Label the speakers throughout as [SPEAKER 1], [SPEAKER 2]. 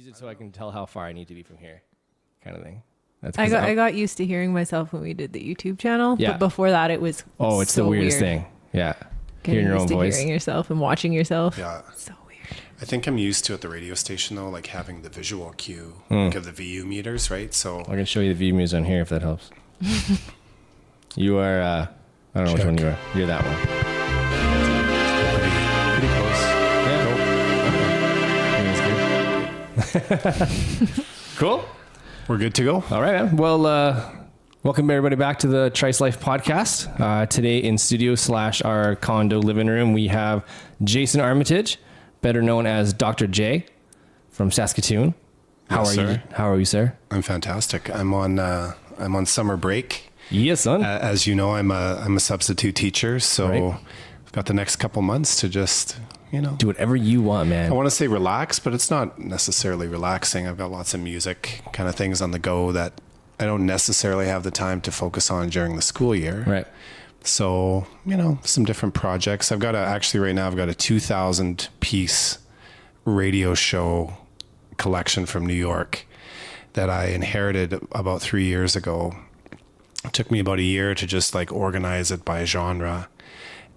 [SPEAKER 1] use it so I can tell how far I need to be from here, kind of thing.
[SPEAKER 2] I got used to hearing myself when we did the YouTube channel, but before that it was
[SPEAKER 1] it's
[SPEAKER 2] so
[SPEAKER 1] the weirdest
[SPEAKER 2] weird.
[SPEAKER 1] thing. Yeah,
[SPEAKER 2] Getting used to hearing yourself and watching yourself.
[SPEAKER 3] Yeah,
[SPEAKER 2] so weird.
[SPEAKER 3] I think I'm used to at the radio station though, like having the visual cue like of the VU meters, right? So
[SPEAKER 1] I can show you the VU meters on here if that helps. You are, I don't know which one you are. You're that one.
[SPEAKER 3] Pretty close.
[SPEAKER 1] Yeah. Okay. Cool.
[SPEAKER 3] We're good to go.
[SPEAKER 1] All right, man. Well, welcome everybody back to the Trice Life podcast. Today in studio / our condo living room, we have Jason Armitage, better known as Dr. J from Saskatoon. How are you? How are you, sir?
[SPEAKER 3] I'm fantastic. I'm on summer break.
[SPEAKER 1] Yes, son.
[SPEAKER 3] As you know, I'm a substitute teacher, so I've got the next couple months to just,
[SPEAKER 1] do whatever you want, man.
[SPEAKER 3] I want to say relax, but it's not necessarily relaxing. I've got lots of music kind of things on the go that I don't necessarily have the time to focus on during the school year.
[SPEAKER 1] Right.
[SPEAKER 3] So, some different projects. Actually right now I've got a 2,000 piece radio show collection from New York that I inherited about 3 years ago. It took me about a year to just like organize it by genre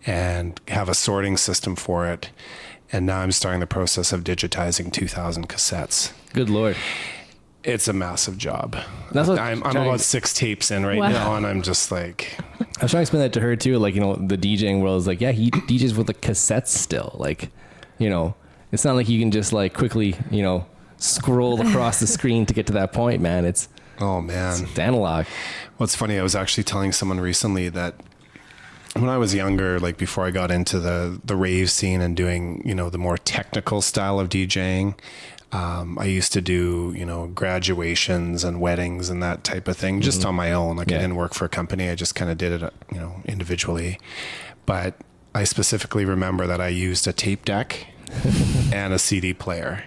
[SPEAKER 3] and have a sorting system for it. And now I'm starting the process of digitizing 2,000 cassettes.
[SPEAKER 1] Good Lord.
[SPEAKER 3] It's a massive job. I'm about 6 tapes in right now, and I'm just like...
[SPEAKER 1] I was trying to explain that to her too. Like, the DJing world is like, yeah, he DJs with the cassettes still. Like, it's not like you can just like quickly, scroll across the screen to get to that point, man. It's analog.
[SPEAKER 3] What's funny, I was actually telling someone recently that when I was younger, like before I got into the rave scene and doing, the more technical style of DJing, I used to do, graduations and weddings and that type of thing just on my own. Like I didn't work for a company. I just kind of did it, individually. But I specifically remember that I used a tape deck and a CD player.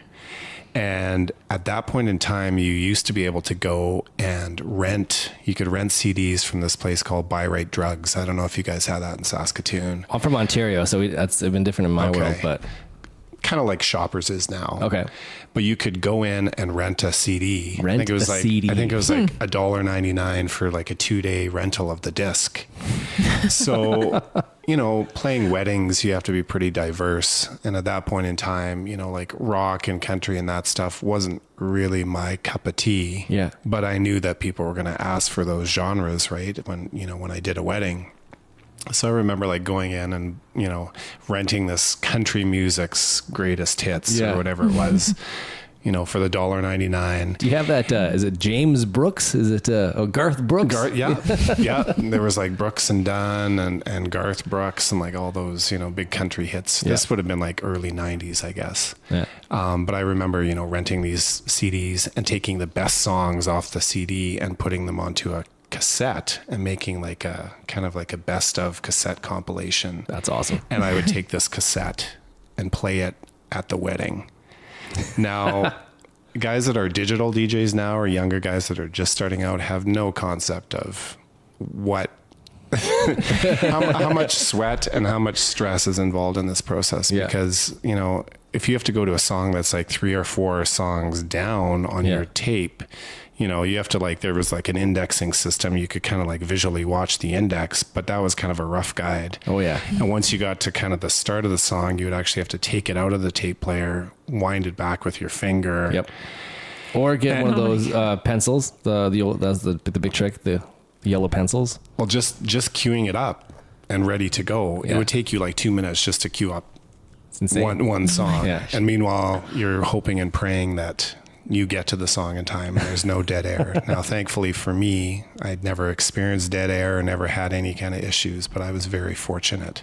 [SPEAKER 3] And at that point in time, you used to be able to go and you could rent CDs from this place called Buy Right Drugs. I don't know if you guys had that in Saskatoon.
[SPEAKER 1] I'm from Ontario, so that's been different in my world, but...
[SPEAKER 3] Kind of like Shoppers is now.
[SPEAKER 1] Okay.
[SPEAKER 3] But you could go in and rent a CD. I think it was like $1.99 for like a 2-day rental of the disc. So, playing weddings, you have to be pretty diverse. And at that point in time, like rock and country and that stuff wasn't really my cup of tea.
[SPEAKER 1] Yeah.
[SPEAKER 3] But I knew that people were going to ask for those genres, right? When I did a wedding. So I remember like going in and, renting this country music's greatest hits or whatever it was, for the $1.99.
[SPEAKER 1] Do you have that? Is it James Brooks? Is it Garth Brooks?
[SPEAKER 3] Yeah. There was like Brooks and Dunn and Garth Brooks and like all those, big country hits. This would have been like early 90s, I guess.
[SPEAKER 1] Yeah.
[SPEAKER 3] But I remember, renting these CDs and taking the best songs off the CD and putting them onto a cassette and making like a kind of like a best of cassette compilation.
[SPEAKER 1] That's awesome.
[SPEAKER 3] And I would take this cassette and play it at the wedding. Now, guys that are digital DJs now or younger guys that are just starting out have no concept of how much sweat and how much stress is involved in this process. Because, if you have to go to a song that's like 3 or 4 songs down on your tape, you have to there was like an indexing system. You could kind of like visually watch the index, but that was kind of a rough guide.
[SPEAKER 1] Oh yeah.
[SPEAKER 3] And once you got to kind of the start of the song, you would actually have to take it out of the tape player, wind it back with your finger.
[SPEAKER 1] Yep. Or get one of those pencils. That's the big trick. The yellow pencils.
[SPEAKER 3] Well, just queuing it up and ready to go. It would take you like 2 minutes just to queue up one song.
[SPEAKER 1] Yeah.
[SPEAKER 3] And meanwhile, you're hoping and praying that you get to the song in time and there's no dead air. Now, thankfully for me, I'd never experienced dead air or never had any kind of issues, but I was very fortunate.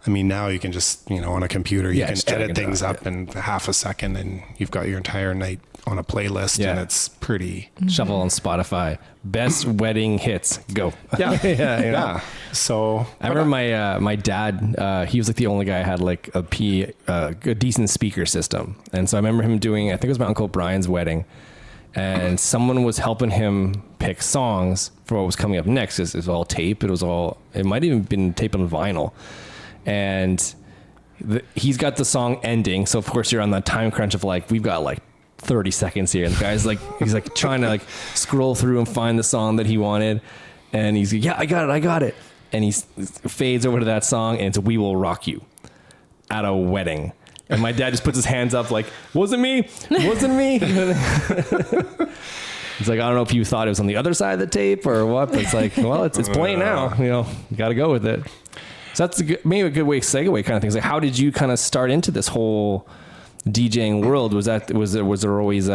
[SPEAKER 3] I mean, now you can just, on a computer, you can edit things up in half a second and you've got your entire night on a playlist and it's pretty.
[SPEAKER 1] Shuffle on Spotify. Best wedding hits. Go.
[SPEAKER 3] Yeah. So
[SPEAKER 1] I remember my dad, he was like the only guy who had like a decent speaker system. And so I remember him doing, I think it was my Uncle Brian's wedding, and someone was helping him pick songs for what was coming up next. It was all tape. It might even been tape on vinyl. And he's got the song ending. So of course you're on that time crunch of like, we've got like 30 seconds here. And the guy's like, he's like trying to like scroll through and find the song that he wanted. And he's like, yeah, I got it. And he fades over to that song, and it's We Will Rock You at a wedding. And my dad just puts his hands up like, wasn't me. It's like, I don't know if you thought it was on the other side of the tape or what, but it's like, well, it's playing now. You got to go with it. So that's maybe a good way, segue kind of things. Like, how did you kind of start into this whole DJing world? Was there always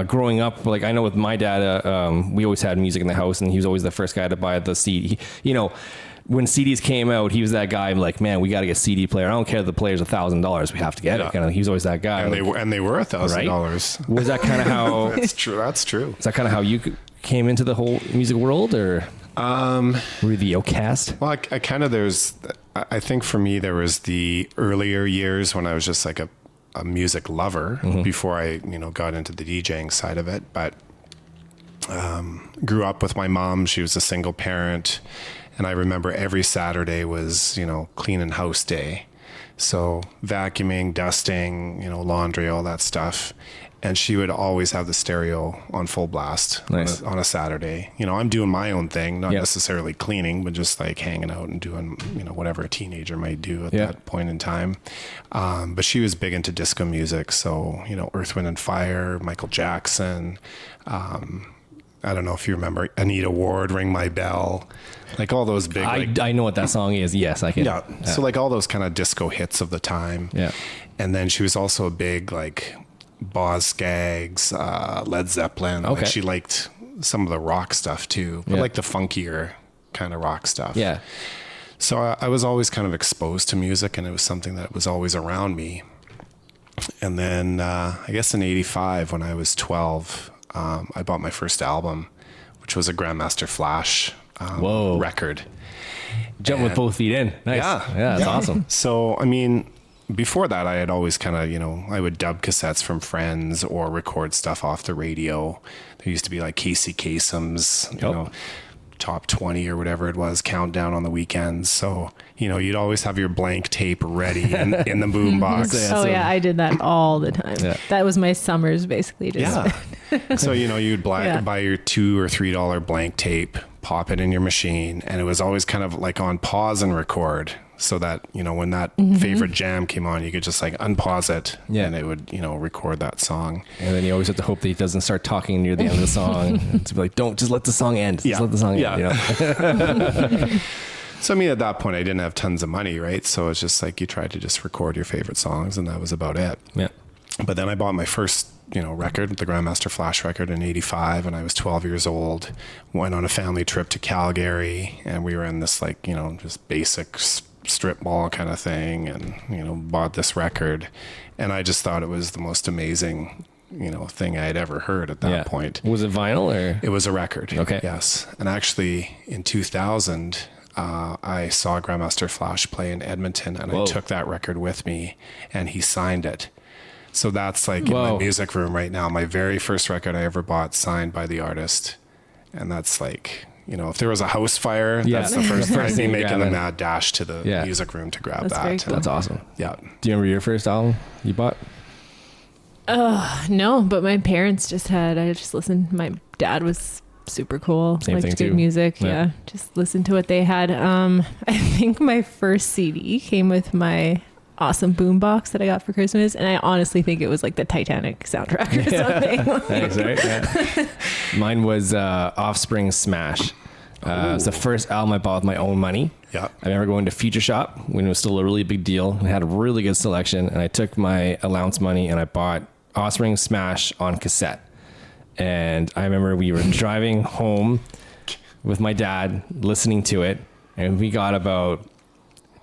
[SPEAKER 1] growing up? Like, I know with my dad, we always had music in the house, and he was always the first guy to buy the CD. When CDs came out, he was that guy. Like, man, we got to get a CD player. I don't care if the player's $1,000. We have to get it. Kind of. He was always that guy.
[SPEAKER 3] And they were $1,000.
[SPEAKER 1] Right? Was that kind of how?
[SPEAKER 3] That's true.
[SPEAKER 1] Is that kind of how you came into the whole music world, or were you the outcast?
[SPEAKER 3] Well, I think for me there was the earlier years when I was just like a music lover before I got into the DJing side of it. But grew up with my mom. She was a single parent. And I remember every Saturday was, cleaning house day. So vacuuming, dusting, laundry, all that stuff. And she would always have the stereo on full blast on a Saturday. I'm doing my own thing, not necessarily cleaning, but just like hanging out and doing, whatever a teenager might do at that point in time. But she was big into disco music. So, Earth, Wind and Fire, Michael Jackson. I don't know if you remember Anita Ward, Ring My Bell. Like all those big...
[SPEAKER 1] I know what that song is. Yes, I can.
[SPEAKER 3] Yeah. So like all those kind of disco hits of the time.
[SPEAKER 1] Yeah.
[SPEAKER 3] And then she was also a big like Boz Scaggs, Led Zeppelin.
[SPEAKER 1] Okay.
[SPEAKER 3] Like she liked some of the rock stuff too, but like the funkier kind of rock stuff.
[SPEAKER 1] Yeah.
[SPEAKER 3] So I was always kind of exposed to music, and it was something that was always around me. And then I guess in 85, when I was 12, I bought my first album, which was a Grandmaster Flash record.
[SPEAKER 1] Jump with both feet in. Nice. Yeah, that's awesome.
[SPEAKER 3] So, I mean, before that, I had always kind of, I would dub cassettes from friends or record stuff off the radio. There used to be like Casey Kasem's, top 20 or whatever it was, countdown on the weekends. So, you'd always have your blank tape ready in the boom box.
[SPEAKER 2] I did that all the time. Yeah. That was my summers basically.
[SPEAKER 3] So, you'd buy your $2 or $3 blank tape, pop it in your machine, and it was always kind of like on pause and record, so that, when that favorite jam came on, you could just like unpause it and it would, record that song.
[SPEAKER 1] And then you always have to hope that he doesn't start talking near the end of the song. To be like, don't, just let the song end. Just let the song end.
[SPEAKER 3] So, I mean, at that point, I didn't have tons of money, right? So it's just like you tried to just record your favorite songs, and that was about it.
[SPEAKER 1] Yeah.
[SPEAKER 3] But then I bought my first, record, the Grandmaster Flash record, in 85, and I was 12 years old. Went on a family trip to Calgary, and we were in this like, just basic strip mall kind of thing, and, bought this record. And I just thought it was the most amazing, thing I had ever heard at that point.
[SPEAKER 1] Was it vinyl or?
[SPEAKER 3] It was a record.
[SPEAKER 1] Okay.
[SPEAKER 3] Yes. And actually in 2000, I saw Grandmaster Flash play in Edmonton, and I took that record with me, and he signed it. So that's like in my music room right now. My very first record I ever bought, signed by the artist. And that's like, if there was a house fire, that's the first thing. I'd be making the mad dash to the music room to grab that.
[SPEAKER 2] Very cool.
[SPEAKER 1] That's awesome.
[SPEAKER 3] Yeah.
[SPEAKER 1] Do you remember your first album you bought?
[SPEAKER 2] No, but my parents I just listened. My dad was super cool.
[SPEAKER 1] Same
[SPEAKER 2] liked
[SPEAKER 1] thing
[SPEAKER 2] good
[SPEAKER 1] too.
[SPEAKER 2] Music. Yeah. Just listen to what they had. I think my first CD came with my awesome boombox that I got for Christmas, and I honestly think it was like the Titanic soundtrack or something.
[SPEAKER 1] Thanks, right? Yeah. Mine was Offspring Smash. It was the first album I bought with my own money.
[SPEAKER 3] Yeah.
[SPEAKER 1] I remember going to Future Shop when it was still a really big deal and had a really good selection, and I took my allowance money and I bought Offspring Smash on cassette. And I remember we were driving home with my dad listening to it, and we got about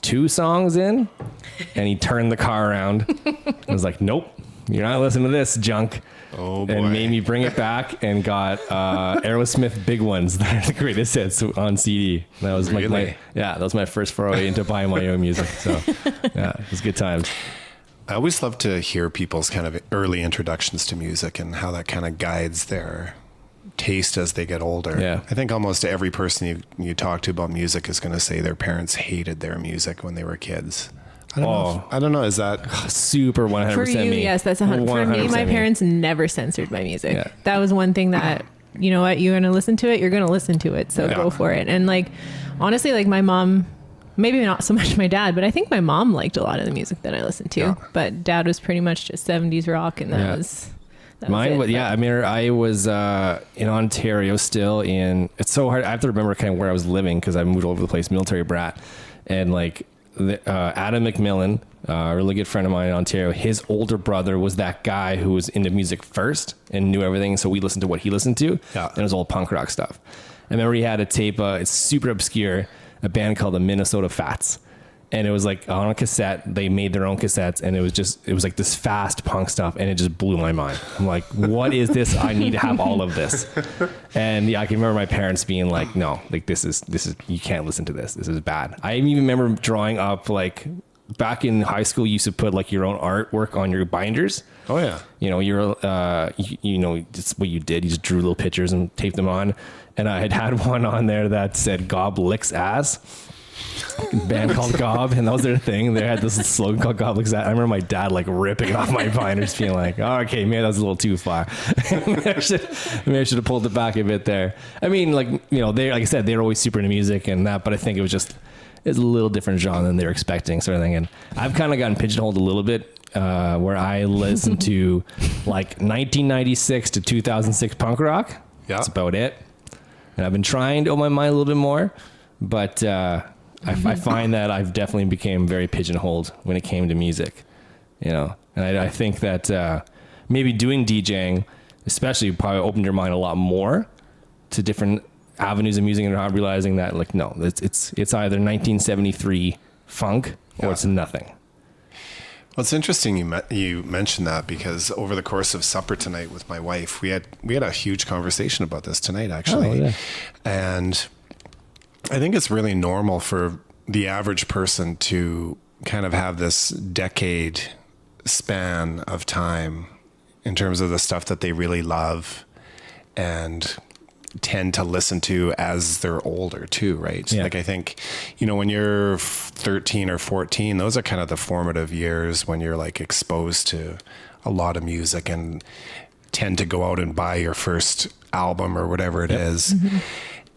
[SPEAKER 1] 2 songs in, and he turned the car around and was like, nope, you're not listening to this junk.
[SPEAKER 3] Oh boy.
[SPEAKER 1] And made me bring it back, and got Aerosmith Big Ones, that are the greatest hits, on CD. That was that was my first foray into buying my own music. So it was good times.
[SPEAKER 3] I always love to hear people's kind of early introductions to music and how that kind of guides their taste as they get older.
[SPEAKER 1] Yeah.
[SPEAKER 3] I think almost every person you talk to about music is going to say their parents hated their music when they were kids. I don't know. Is that
[SPEAKER 1] super 100%
[SPEAKER 2] For you,
[SPEAKER 1] me?
[SPEAKER 2] yes, that's 100%. For me, my parents never censored my music. Yeah. That was one thing that, you know what, you're going to listen to it, you're going to listen to it. So go for it. And like, honestly, like my mom, maybe not so much my dad, but I think my mom liked a lot of the music that I listened to. Yeah. But dad was pretty much just 70s rock, and that was mine.
[SPEAKER 1] Was I mean, I was in Ontario still it's so hard. I have to remember kind of where I was living because I moved all over the place, military brat. And like Adam McMillan, a really good friend of mine in Ontario, his older brother was that guy who was into music first and knew everything. So we listened to what he listened to. Yeah. And it was all punk rock stuff. I remember he had a tape, it's super obscure, a band called the Minnesota Fats. And it was like on a cassette, they made their own cassettes, and it was like this fast punk stuff, and it just blew my mind. I'm like, what is this? I need to have all of this. And yeah, I can remember my parents being like, no, like this is, you can't listen to this. This is bad. I even remember drawing up, like back in high school, you used to put like your own artwork on your binders.
[SPEAKER 3] Oh yeah.
[SPEAKER 1] You know, you know, it's what you did. You just drew little pictures and taped them on. And I had one on there that said Gob licks ass. Band called Gob, and that was their thing. They had this slogan called Gob licks ass. I remember my dad like ripping off my binders, being like, oh, okay, maybe that was a little too far. maybe I should have pulled it back a bit there. I mean, like, you know, they, like I said, they're always super into music and that, but I think it's a little different genre than they were expecting, sort of thing. And I've kind of gotten pigeonholed a little bit, where I listen to like 1996 to 2006 punk rock. Yeah. That's about it. And I've been trying to open my mind a little bit more, but I find that I've definitely became very pigeonholed when it came to music, you know. And I think that maybe doing DJing, especially, probably opened your mind a lot more to different avenues of music, and not realizing that, like, no, it's either 1973 funk or it's nothing.
[SPEAKER 3] Well, it's interesting you mentioned that, because over the course of supper tonight with my wife, we had a huge conversation about this tonight, actually. Oh, yeah. And I think it's really normal for the average person to kind of have this decade span of time in terms of the stuff that they really love and tend to listen to as they're older too, right? Yeah. Like, I think, you know, when you're 13 or 14, those are kind of the formative years when you're like exposed to a lot of music and tend to go out and buy your first album or whatever it is. Mm-hmm.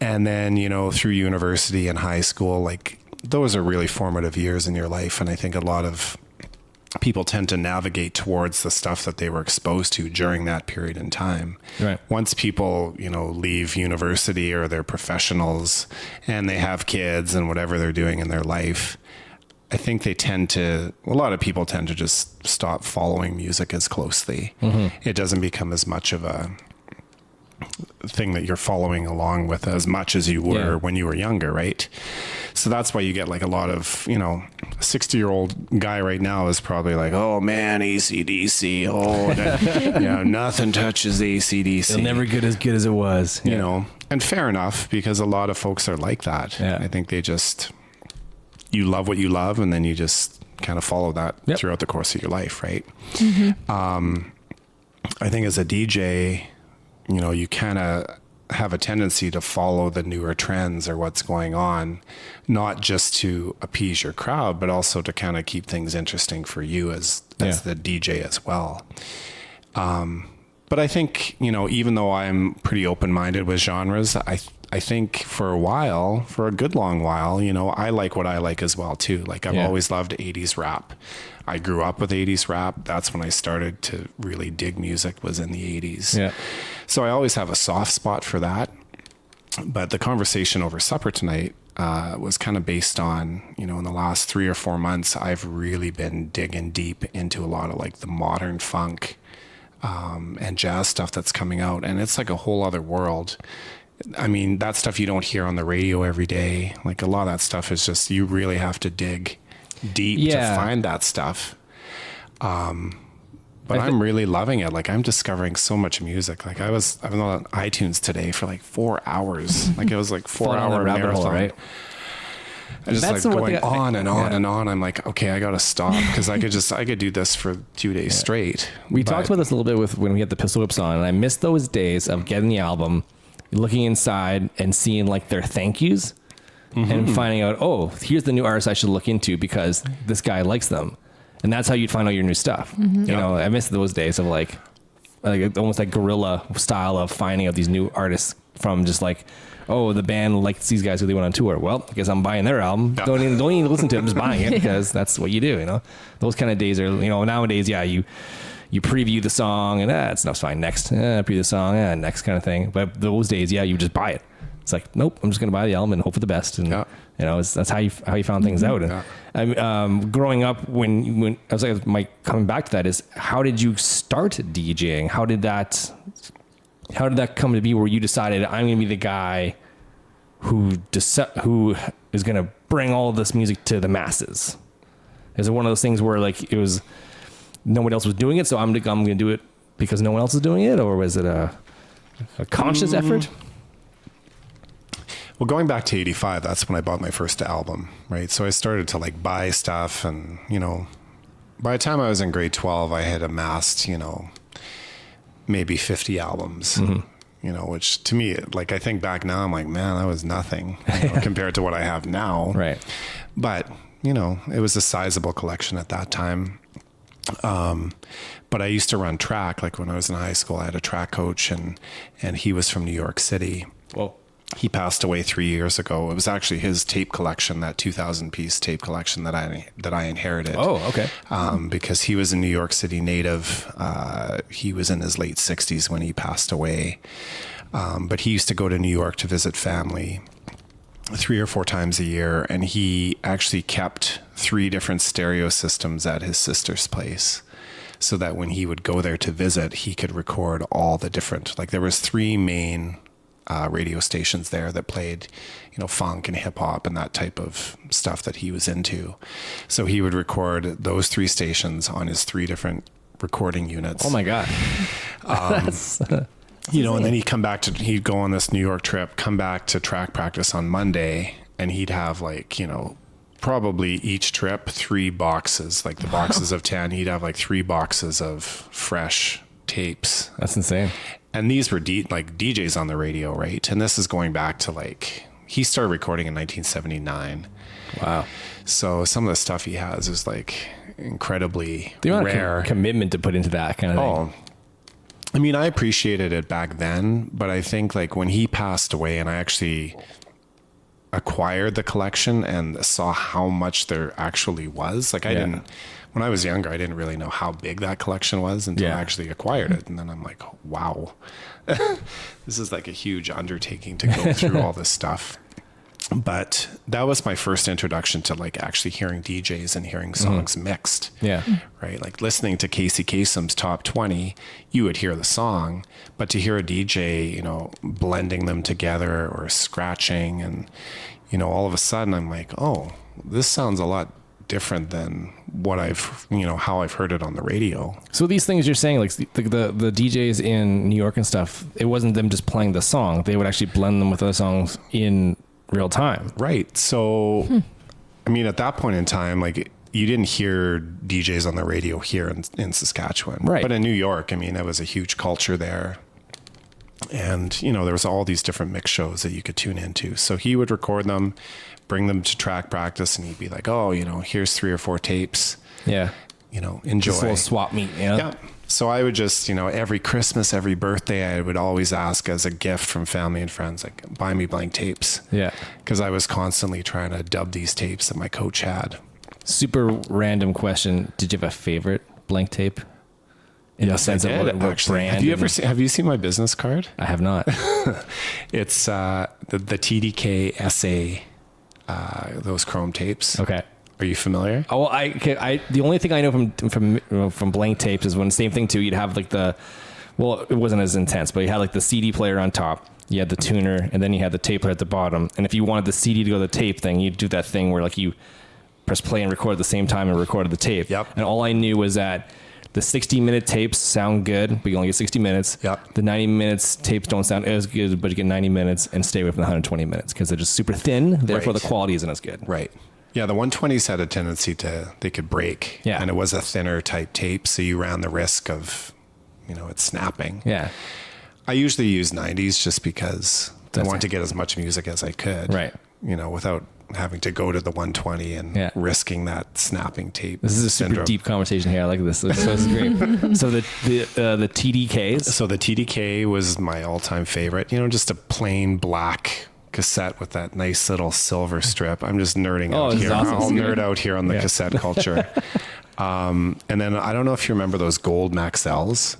[SPEAKER 3] And then, you know, through university and high school, like, those are really formative years in your life. And I think a lot of people tend to navigate towards the stuff that they were exposed to during that period in time. Right. Once people, you know, leave university or they're professionals and they have kids and whatever they're doing in their life, I think a lot of people tend to just stop following music as closely. Mm-hmm. It doesn't become as much of a thing that you're following along with as much as you were when you were younger, right? So that's why you get like a lot of, you know, a 60-year-old guy right now is probably like, oh man, AC/DC, you know, nothing touches AC/DC.
[SPEAKER 1] It'll never get as good as it was,
[SPEAKER 3] you know. And fair enough, because a lot of folks are like that. Yeah. I think you love what you love, and then you just kind of follow that throughout the course of your life, right? Mm-hmm. I think as a DJ, you know, you kind of have a tendency to follow the newer trends or what's going on, not just to appease your crowd, but also to kind of keep things interesting for you as the DJ as well. But I think, you know, even though I'm pretty open-minded with genres, I think for a good long while, you know, I like what I like as well too. Like, I've always loved 80s rap. I grew up with 80s rap. That's when I started to really dig music, was in the 80s. Yeah. So I always have a soft spot for that. But the conversation over supper tonight was kind of based on, you know, in the last 3 or 4 months, I've really been digging deep into a lot of like the modern funk and jazz stuff that's coming out. And it's like a whole other world. I mean, that stuff you don't hear on the radio every day. Like, a lot of that stuff is just, you really have to dig deep to find that stuff. But I'm really loving it. Like, I'm discovering so much music. Like, I was on iTunes today for like 4 hours. Like, it was like 4-hour
[SPEAKER 1] rabbit hole, right?
[SPEAKER 3] I just like going on and on and on. I'm like, okay, I got to stop, because I could do this for 2 days straight.
[SPEAKER 1] We talked about this a little bit when we had the Pistol Whips on, and I missed those days of getting the album, looking inside and seeing like their thank yous. and finding out, oh, here's the new artist I should look into because this guy likes them. And that's how you'd find out your new stuff. You know, I miss those days of like almost like guerrilla style of finding out these new artists from just like, oh, the band likes these guys who they went on tour. Well, I guess I'm buying their album. Don't even listen to it. I'm just buying it because that's what you do, you know? Those kind of days are, you know, nowadays, yeah, you preview the song and that stuff's fine. Next, preview the song, next kind of thing. But those days, yeah, you just buy it. It's like, nope, I'm just going to buy the album and hope for the best. And, you know, that's how you found things out. And growing up, when I was like, coming back to that is, how did you start DJing? How did that come to be where you decided I'm going to be the guy who is going to bring all of this music to the masses? Is it one of those things where like it was nobody else was doing it, so I'm going to do it because no one else is doing it? Or was it a conscious effort?
[SPEAKER 3] Well, going back to 85, that's when I bought my first album, right? So I started to like buy stuff and, you know, by the time I was in grade 12, I had amassed, you know, maybe 50 albums, you know, which to me, like I think back now, I'm like, man, that was nothing you know, compared to what I have now.
[SPEAKER 1] Right.
[SPEAKER 3] But, you know, it was a sizable collection at that time. But I used to run track. Like when I was in high school, I had a track coach and he was from New York City.
[SPEAKER 1] Well,
[SPEAKER 3] he passed away 3 years ago. It was actually his tape collection, that 2,000 piece tape collection that I inherited.
[SPEAKER 1] Oh, okay.
[SPEAKER 3] Because he was a New York City native. He was in his late 60s when he passed away. But he used to go to New York to visit family 3 or 4 times a year. And he actually kept 3 different stereo systems at his sister's place, so that when he would go there to visit, he could record all the different, like there was 3 main radio stations there that played, you know, funk and hip hop and that type of stuff that he was into. So he would record those 3 stations on his 3 different recording units.
[SPEAKER 1] Oh my God.
[SPEAKER 3] You know, and then he'd go on this New York trip, come back to track practice on Monday, and he'd have like, you know, probably each trip 3 boxes, like the boxes of 10, he'd have like 3 boxes of fresh tapes.
[SPEAKER 1] That's insane.
[SPEAKER 3] And these were like DJs on the radio, right? And this is going back to like, he started recording in 1979.
[SPEAKER 1] Wow.
[SPEAKER 3] So some of the stuff he has is like incredibly
[SPEAKER 1] the amount
[SPEAKER 3] rare.
[SPEAKER 1] Of commitment to put into that kind of thing.
[SPEAKER 3] I mean, I appreciated it back then, but I think like when he passed away and I actually acquired the collection and saw how much there actually was, like when I was younger, I didn't really know how big that collection was until I actually acquired it. And then I'm like, wow, this is like a huge undertaking to go through all this stuff. But that was my first introduction to like actually hearing DJs and hearing songs mixed.
[SPEAKER 1] Yeah.
[SPEAKER 3] Right. Like listening to Casey Kasem's top 20, you would hear the song, but to hear a DJ, you know, blending them together or scratching and, you know, all of a sudden I'm like, oh, this sounds a lot different than what how I've heard it on the radio.
[SPEAKER 1] So these things you're saying, like the DJs in New York and stuff, it wasn't them just playing the song. They would actually blend them with other songs in real time.
[SPEAKER 3] Right. So, I mean, at that point in time, like you didn't hear DJs on the radio here in Saskatchewan.
[SPEAKER 1] Right.
[SPEAKER 3] But in New York, I mean, there was a huge culture there. And, you know, there was all these different mix shows that you could tune into. So he would record them, bring them to track practice, and he'd be like, oh, you know, here's 3 or 4 tapes.
[SPEAKER 1] Yeah.
[SPEAKER 3] You know, enjoy.
[SPEAKER 1] Just a little swap meet, you know?
[SPEAKER 3] Yeah. So I would just, you know, every Christmas, every birthday, I would always ask as a gift from family and friends, like, buy me blank tapes.
[SPEAKER 1] Yeah.
[SPEAKER 3] Because I was constantly trying to dub these tapes that my coach had.
[SPEAKER 1] Super random question. Did you have a favorite blank tape? In
[SPEAKER 3] Yes,
[SPEAKER 1] the sense
[SPEAKER 3] I did,
[SPEAKER 1] of what
[SPEAKER 3] actually.
[SPEAKER 1] brand?
[SPEAKER 3] Have you seen my business card?
[SPEAKER 1] I have not.
[SPEAKER 3] It's the TDK SA, those chrome tapes.
[SPEAKER 1] Okay.
[SPEAKER 3] Are you familiar?
[SPEAKER 1] Oh, well, the only thing I know from blank tapes is when same thing too. You'd have like it wasn't as intense, but you had like the CD player on top. You had the tuner, and then you had the tape player at the bottom. And if you wanted the CD to go to the tape thing, you'd do that thing where like you press play and record at the same time and recorded the tape.
[SPEAKER 3] Yep.
[SPEAKER 1] And all I knew was that the 60-minute tapes sound good, but you only get 60 minutes.
[SPEAKER 3] Yep.
[SPEAKER 1] The 90 minutes tapes don't sound as good, but you get 90 minutes, and stay away from the 120 minutes because they're just super thin. Therefore,
[SPEAKER 3] Right.
[SPEAKER 1] the quality isn't as good.
[SPEAKER 3] Right. Yeah, the 120s had a tendency they could break.
[SPEAKER 1] Yeah.
[SPEAKER 3] And it was a thinner type tape, so you ran the risk of, you know, it snapping.
[SPEAKER 1] Yeah.
[SPEAKER 3] I usually use 90s just because I want to get as much music as I could.
[SPEAKER 1] Right.
[SPEAKER 3] You know, without having to go to the 120 and risking that snapping tape.
[SPEAKER 1] This is a super deep conversation here. I like this. So this is great. So the TDKs.
[SPEAKER 3] So the TDK was my all-time favorite. You know, just a plain black cassette with that nice little silver strip. I'm just nerding out here.
[SPEAKER 1] Awesome.
[SPEAKER 3] I'll nerd out here on the cassette culture. And then I don't know if you remember those gold Maxells.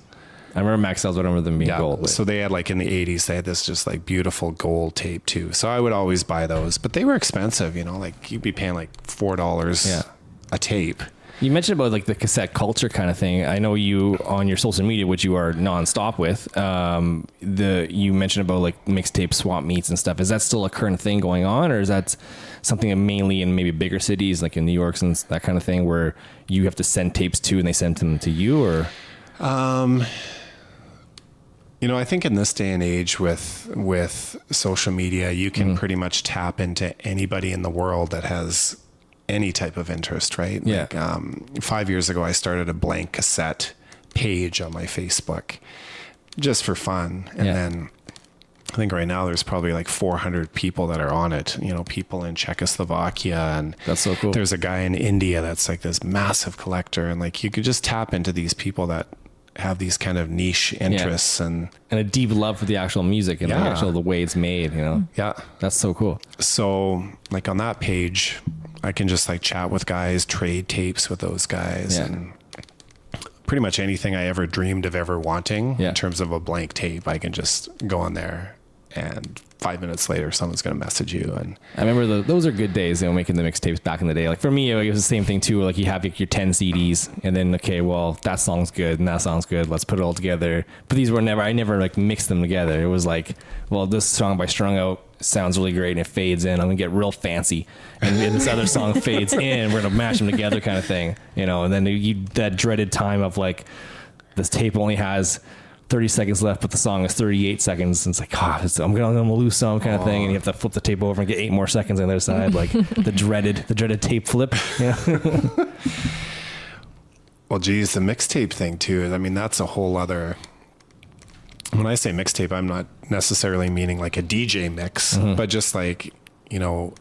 [SPEAKER 1] I remember Maxells, but I remember them being gold.
[SPEAKER 3] So they had like in the 80s, they had this just like beautiful gold tape too. So I would always buy those, but they were expensive, you know, like you'd be paying like $4 a tape.
[SPEAKER 1] You mentioned about like the cassette culture kind of thing. I know you on your social media, which you are nonstop with, you mentioned about like mixtape swap meets and stuff. Is that still a current thing going on, or is that something mainly in maybe bigger cities like in New York and that kind of thing where you have to send tapes to and they send them to you, or?
[SPEAKER 3] You know, I think in this day and age with social media, you can pretty much tap into anybody in the world that has any type of interest, right?
[SPEAKER 1] Yeah.
[SPEAKER 3] Like, 5 years ago, I started a blank cassette page on my Facebook just for fun. And then I think right now there's probably like 400 people that are on it, you know, people in Czechoslovakia. And
[SPEAKER 1] that's so cool.
[SPEAKER 3] There's a guy in India that's like this massive collector. And like, you could just tap into these people that have these kind of niche interests and
[SPEAKER 1] a deep love for the actual music and the way it's made, you know?
[SPEAKER 3] Yeah.
[SPEAKER 1] That's so cool.
[SPEAKER 3] So like on that page, I can just like chat with guys, trade tapes with those guys, and pretty much anything I ever dreamed of ever wanting in terms of a blank tape, I can just go on there, and 5 minutes later, someone's going to message you. And
[SPEAKER 1] I remember those are good days, you know, making the mixtapes back in the day. Like for me, it was the same thing too. Like you have like your 10 CDs and then, okay, well, that song's good and that song's good. Let's put it all together. But I never like mixed them together. It was like, well, this song by Strung Out sounds really great and it fades in. I'm gonna get real fancy. And this other song fades in. We're gonna mash them together kind of thing, you know, and then that dreaded time of like, this tape only has 30 seconds left, but the song is 38 seconds. And it's like, I'm gonna lose some kind of thing. And you have to flip the tape over and get 8 more seconds on the other side. Like the dreaded tape flip. You know?
[SPEAKER 3] Well, geez, the mixtape thing too. I mean, that's a whole other, when I say mixtape, I'm not necessarily meaning like a DJ mix, but just like, you know,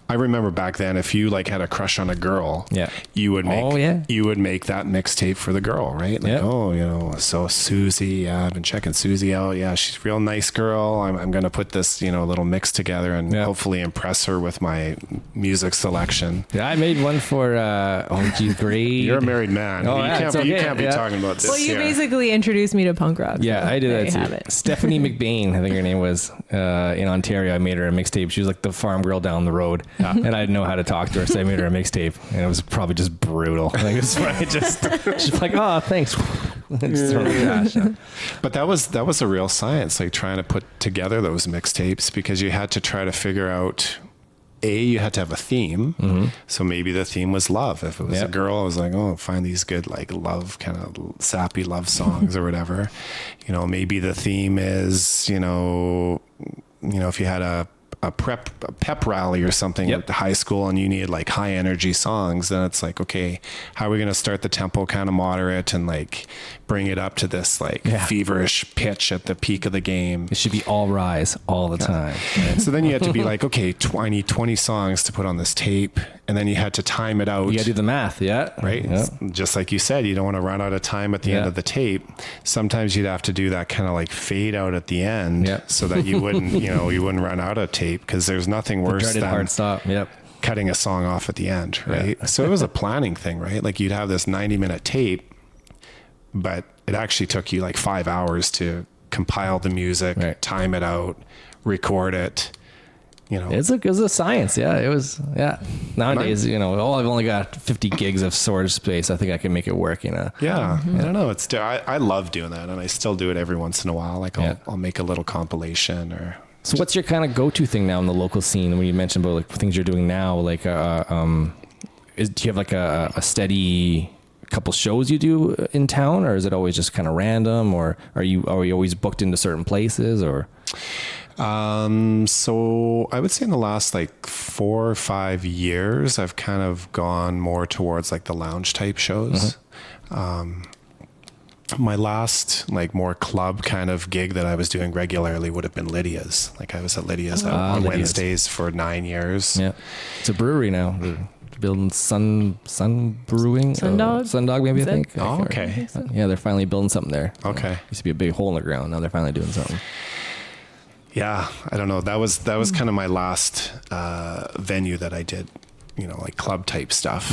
[SPEAKER 3] I remember back then, if you like had a crush on a girl, you would make that mixtape for the girl, right? Like, oh, you know, so Susie, I've been checking Susie out. Yeah, she's a real nice girl. I'm going to put this, you know, little mix together and hopefully impress her with my music selection.
[SPEAKER 1] Yeah, I made one for grade.
[SPEAKER 3] You're a married man.
[SPEAKER 1] Oh,
[SPEAKER 3] you can't be talking about this.
[SPEAKER 2] Well, you basically introduced me to punk rock.
[SPEAKER 1] Yeah,
[SPEAKER 2] so
[SPEAKER 1] I did that too.
[SPEAKER 2] it.
[SPEAKER 1] Stephanie McBain, I think her name was, in Ontario. I made her a mixtape. She was like the farm girl down the road. And I didn't know how to talk to her, so I made her a mixtape, and it was probably just brutal. Like, it was funny, she's like, "Oh, thanks."
[SPEAKER 3] But that was a real science, like trying to put together those mixtapes, because you had to try to figure out. You had to have a theme. So maybe the theme was love. If it was a girl, I was like, oh, find these good, like love, kind of sappy love songs or whatever. You know, maybe the theme is, you know, if you had a pep rally or something at the high school and you needed like high energy songs, then it's like, okay, how are we going to start the tempo kind of moderate and like bring it up to this like feverish pitch at the peak of the game?
[SPEAKER 1] It should be all rise all the time.
[SPEAKER 3] Right? So then you had to be like, okay, I need 20 songs to put on this tape. And then you had to time it out.
[SPEAKER 1] You got to do the math.
[SPEAKER 3] Right. Just like you said, you don't want to run out of time at the end of the tape. Sometimes you'd have to do that kind of like fade out at the end so that you wouldn't, you wouldn't run out of tape, because there's nothing worse than
[SPEAKER 1] hard stop.
[SPEAKER 3] Cutting a song off at the end. Right. So it was a planning thing, right? Like you'd have this 90-minute tape, but it actually took you like 5 hours to compile the music, time it out, record it. You know,
[SPEAKER 1] it was a science. It was. Nowadays, I've only got 50 gigs of storage space. I think I can make it work. I
[SPEAKER 3] don't know. I love doing that, and I still do it every once in a while. Like I'll make a little compilation or.
[SPEAKER 1] So what's your kind of go-to thing now in the local scene? When you mentioned about like things you're doing now, like, do you have like a steady couple shows you do in town, or is it always just kind of random, or are you always booked into certain places, or?
[SPEAKER 3] So I would say in the last like 4 or 5 years, I've kind of gone more towards like the lounge type shows. my last like more club kind of gig that I was doing regularly would have been Lydia's. Like I was at Lydia's on
[SPEAKER 1] Lydia's.
[SPEAKER 3] Wednesdays for 9 years.
[SPEAKER 1] Yeah. It's a brewery now. They're building Sun Brewing.
[SPEAKER 2] Sundog?
[SPEAKER 1] Sundog, maybe, I think.
[SPEAKER 3] Oh, okay.
[SPEAKER 1] Yeah, they're finally building something there.
[SPEAKER 3] Okay.
[SPEAKER 1] Used to be a big hole in the ground. Now they're finally doing something.
[SPEAKER 3] Yeah, I don't know. That was kind of my last venue that I did, you know, like club type stuff.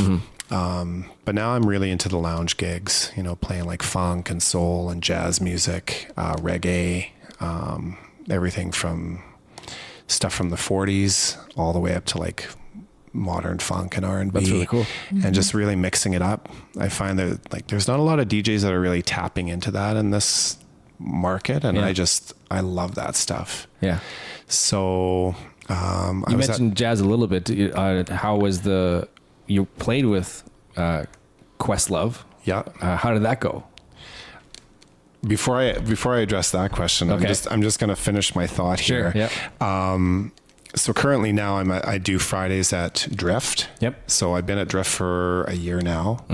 [SPEAKER 3] But now I'm really into the lounge gigs, you know, playing like funk and soul and jazz music, reggae, everything from stuff from the 40s all the way up to like modern funk and R&B.
[SPEAKER 1] That's really cool.
[SPEAKER 3] And just really mixing it up. I find that like there's not a lot of DJs that are really tapping into that in this market, and I love that stuff.
[SPEAKER 1] Yeah.
[SPEAKER 3] So
[SPEAKER 1] you mentioned jazz a little bit. How was you played with Questlove?
[SPEAKER 3] Yeah.
[SPEAKER 1] How did that go?
[SPEAKER 3] Before I address that question,
[SPEAKER 1] Okay.
[SPEAKER 3] I'm just going to finish my thought here.
[SPEAKER 1] Sure. Yeah.
[SPEAKER 3] So currently now I do Fridays at Drift.
[SPEAKER 1] Yep.
[SPEAKER 3] So I've been at Drift for a year now,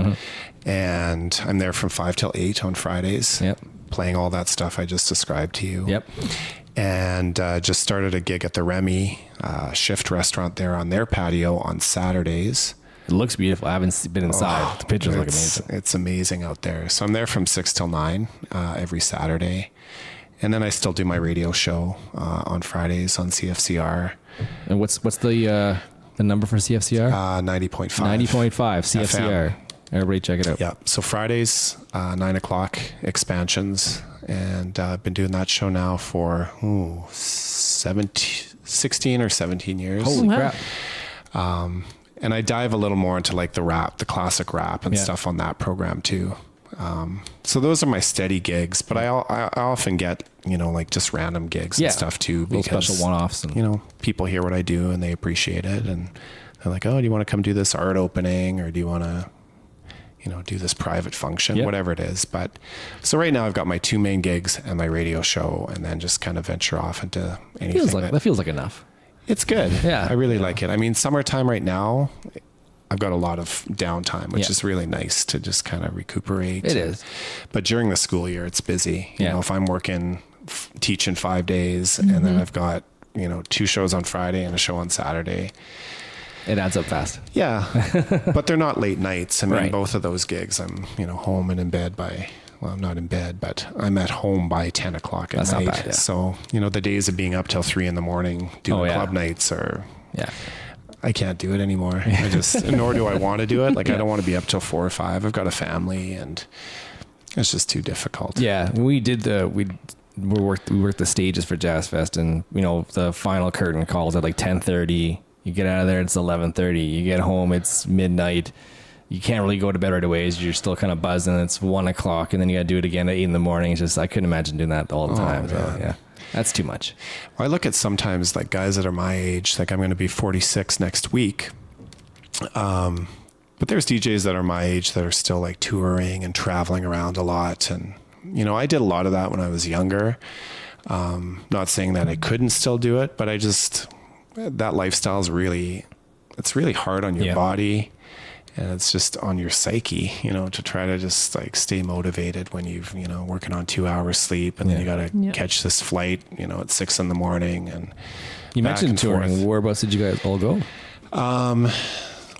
[SPEAKER 3] and I'm there from 5 till 8 on Fridays.
[SPEAKER 1] Yep.
[SPEAKER 3] Playing all that stuff I just described to you.
[SPEAKER 1] Yep.
[SPEAKER 3] And just started a gig at the Remy Shift restaurant there on their patio on Saturdays.
[SPEAKER 1] It looks beautiful. I haven't been inside. The pictures look amazing.
[SPEAKER 3] It's amazing out there. So I'm there from 6 till 9 every Saturday. And then I still do my radio show on Fridays on CFCR.
[SPEAKER 1] And what's the number for CFCR?
[SPEAKER 3] 90.5.
[SPEAKER 1] 90.5 CFCR.
[SPEAKER 3] FM.
[SPEAKER 1] Everybody check it out.
[SPEAKER 3] Yeah. So Fridays, 9 o'clock expansions. And I've been doing that show now for 16 or 17 years.
[SPEAKER 1] Holy
[SPEAKER 2] Wow.
[SPEAKER 1] crap.
[SPEAKER 3] And I dive a little more into like the rap, the classic rap and stuff on that program too. So those are my steady gigs, but I often get, you know, like just random gigs and stuff too.
[SPEAKER 1] Little special one-offs.
[SPEAKER 3] You know, people hear what I do and they appreciate it. And they're like, oh, do you want to come do this art opening, or do you want to, you know, do this private function, whatever it is. But so right now I've got my 2 main gigs and my radio show, and then just kind of venture off into anything.
[SPEAKER 1] That feels like enough.
[SPEAKER 3] It's good.
[SPEAKER 1] Yeah.
[SPEAKER 3] I really like it. I mean, summertime right now, I've got a lot of downtime, which is really nice to just kind of recuperate.
[SPEAKER 1] It is.
[SPEAKER 3] But during the school year, it's busy. You know, if I'm working, teaching 5 days, and then I've got, you know, 2 shows on Friday and a show on Saturday.
[SPEAKER 1] It adds up fast.
[SPEAKER 3] Yeah. But they're not late nights. I mean,
[SPEAKER 1] Right.
[SPEAKER 3] both of those gigs, I'm, you know, home and in bed by, well, I'm not in bed, but I'm at home by 10 o'clock at
[SPEAKER 1] That's
[SPEAKER 3] night.
[SPEAKER 1] not bad, yeah.
[SPEAKER 3] So, you know, the days of being up till 3 in the morning doing club nights are...
[SPEAKER 1] Yeah.
[SPEAKER 3] I can't do it anymore. I just, nor do I want to do it. Like, I don't want to be up till 4 or 5. I've got a family, and it's just too difficult.
[SPEAKER 1] Yeah. We worked the stages for Jazz Fest, and, you know, the final curtain calls at like 10:30. You get out of there, it's 11:30. You get home, it's midnight. You can't really go to bed right away. You're still kind of buzzing. It's 1 o'clock, and then you got to do it again at 8 in the morning. It's just, I couldn't imagine doing that all the time. So, yeah. That's too much.
[SPEAKER 3] Well, I look at sometimes like guys that are my age, like I'm going to be 46 next week. But there's DJs that are my age that are still like touring and traveling around a lot. And, you know, I did a lot of that when I was younger. Not saying that I couldn't still do it, but that lifestyle is it's really hard on your body. And it's just on your psyche, you know, to try to just like stay motivated when you know, working on 2 hours sleep, and then you got to catch this flight, you know, at 6 in the morning. And
[SPEAKER 1] you mentioned touring. Whereabouts did you guys all go?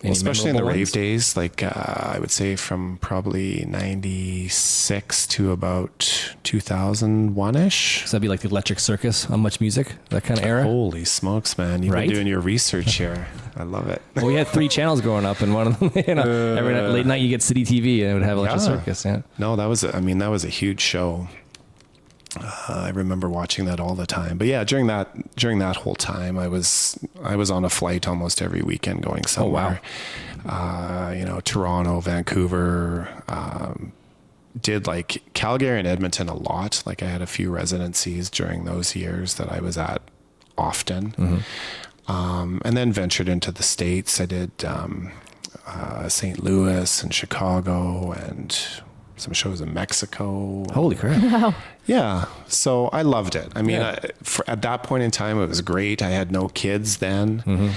[SPEAKER 3] Especially in the rave days, like I would say from probably 96 to about 2001-ish.
[SPEAKER 1] So that'd be like the Electric Circus on Much Music, that kind of era?
[SPEAKER 3] Holy smokes, man. You've been doing your research here. I love it.
[SPEAKER 1] Well, we had 3 channels growing up, and one of them, you know, every night, late night you get City TV, and it would have Electric Circus. Yeah.
[SPEAKER 3] No, that was a huge show. I remember watching that all the time. But yeah, during that whole time, I was on a flight almost every weekend going somewhere. Oh, wow. You know, Toronto, Vancouver, did like Calgary and Edmonton a lot. Like I had a few residencies during those years that I was at often. And then ventured into the States. I did St. Louis and Chicago and some shows in Mexico.
[SPEAKER 1] Holy crap.
[SPEAKER 2] Wow.
[SPEAKER 3] Yeah. So I loved it. I mean, at that point in time, it was great. I had no kids then.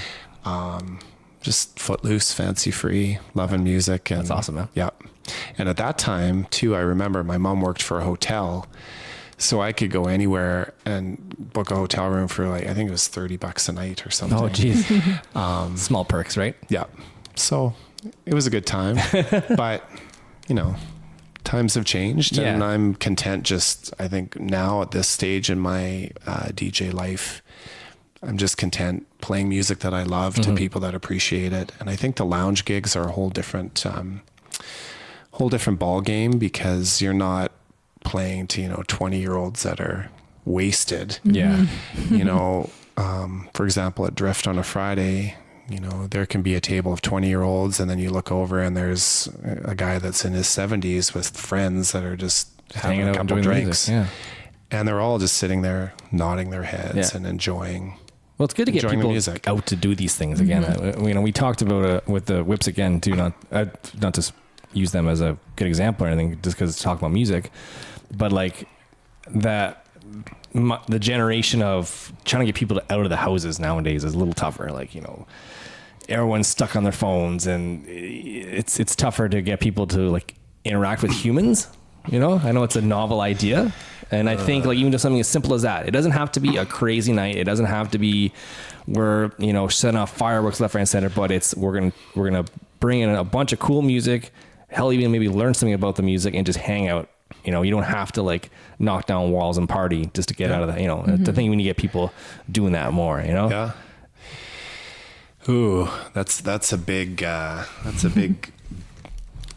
[SPEAKER 3] just footloose, fancy free, loving music. And
[SPEAKER 1] That's awesome, man.
[SPEAKER 3] Yeah. And at that time too, I remember my mom worked for a hotel, so I could go anywhere and book a hotel room for like, I think it was $30 a night or something.
[SPEAKER 1] Oh, geez. Small perks, right?
[SPEAKER 3] Yeah. So it was a good time, but you know, times have changed, and I'm content. Just, I think now at this stage in my DJ life, I'm just content playing music that I love to people that appreciate it. And I think the lounge gigs are a whole different ball game, because you're not playing to, 20-year-olds that are wasted.
[SPEAKER 1] Yeah.
[SPEAKER 3] For example, at Drift on a Friday, there can be a table of 20-year-olds, and then you look over and there's a guy that's in his 70s with friends that are just having a couple drinks.
[SPEAKER 1] Yeah.
[SPEAKER 3] And they're all just sitting there nodding their heads and enjoying.
[SPEAKER 1] Well, it's good to get people out to do these things again. We talked about with the Whips again too, not to use them as a good example or anything, just because it's talking about music, but like that, the generation of trying to get people out of the houses nowadays is a little tougher. Like, everyone's stuck on their phones, and it's tougher to get people to like interact with humans. I know it's a novel idea, and I think like even just something as simple as that, it doesn't have to be a crazy night. It doesn't have to be we're setting off fireworks left, right, and center. But we're gonna bring in a bunch of cool music. Hell, even maybe learn something about the music and just hang out. You don't have to like knock down walls and party just to get out of that. I think we need to get people doing that more.
[SPEAKER 3] Yeah. Ooh, that's a big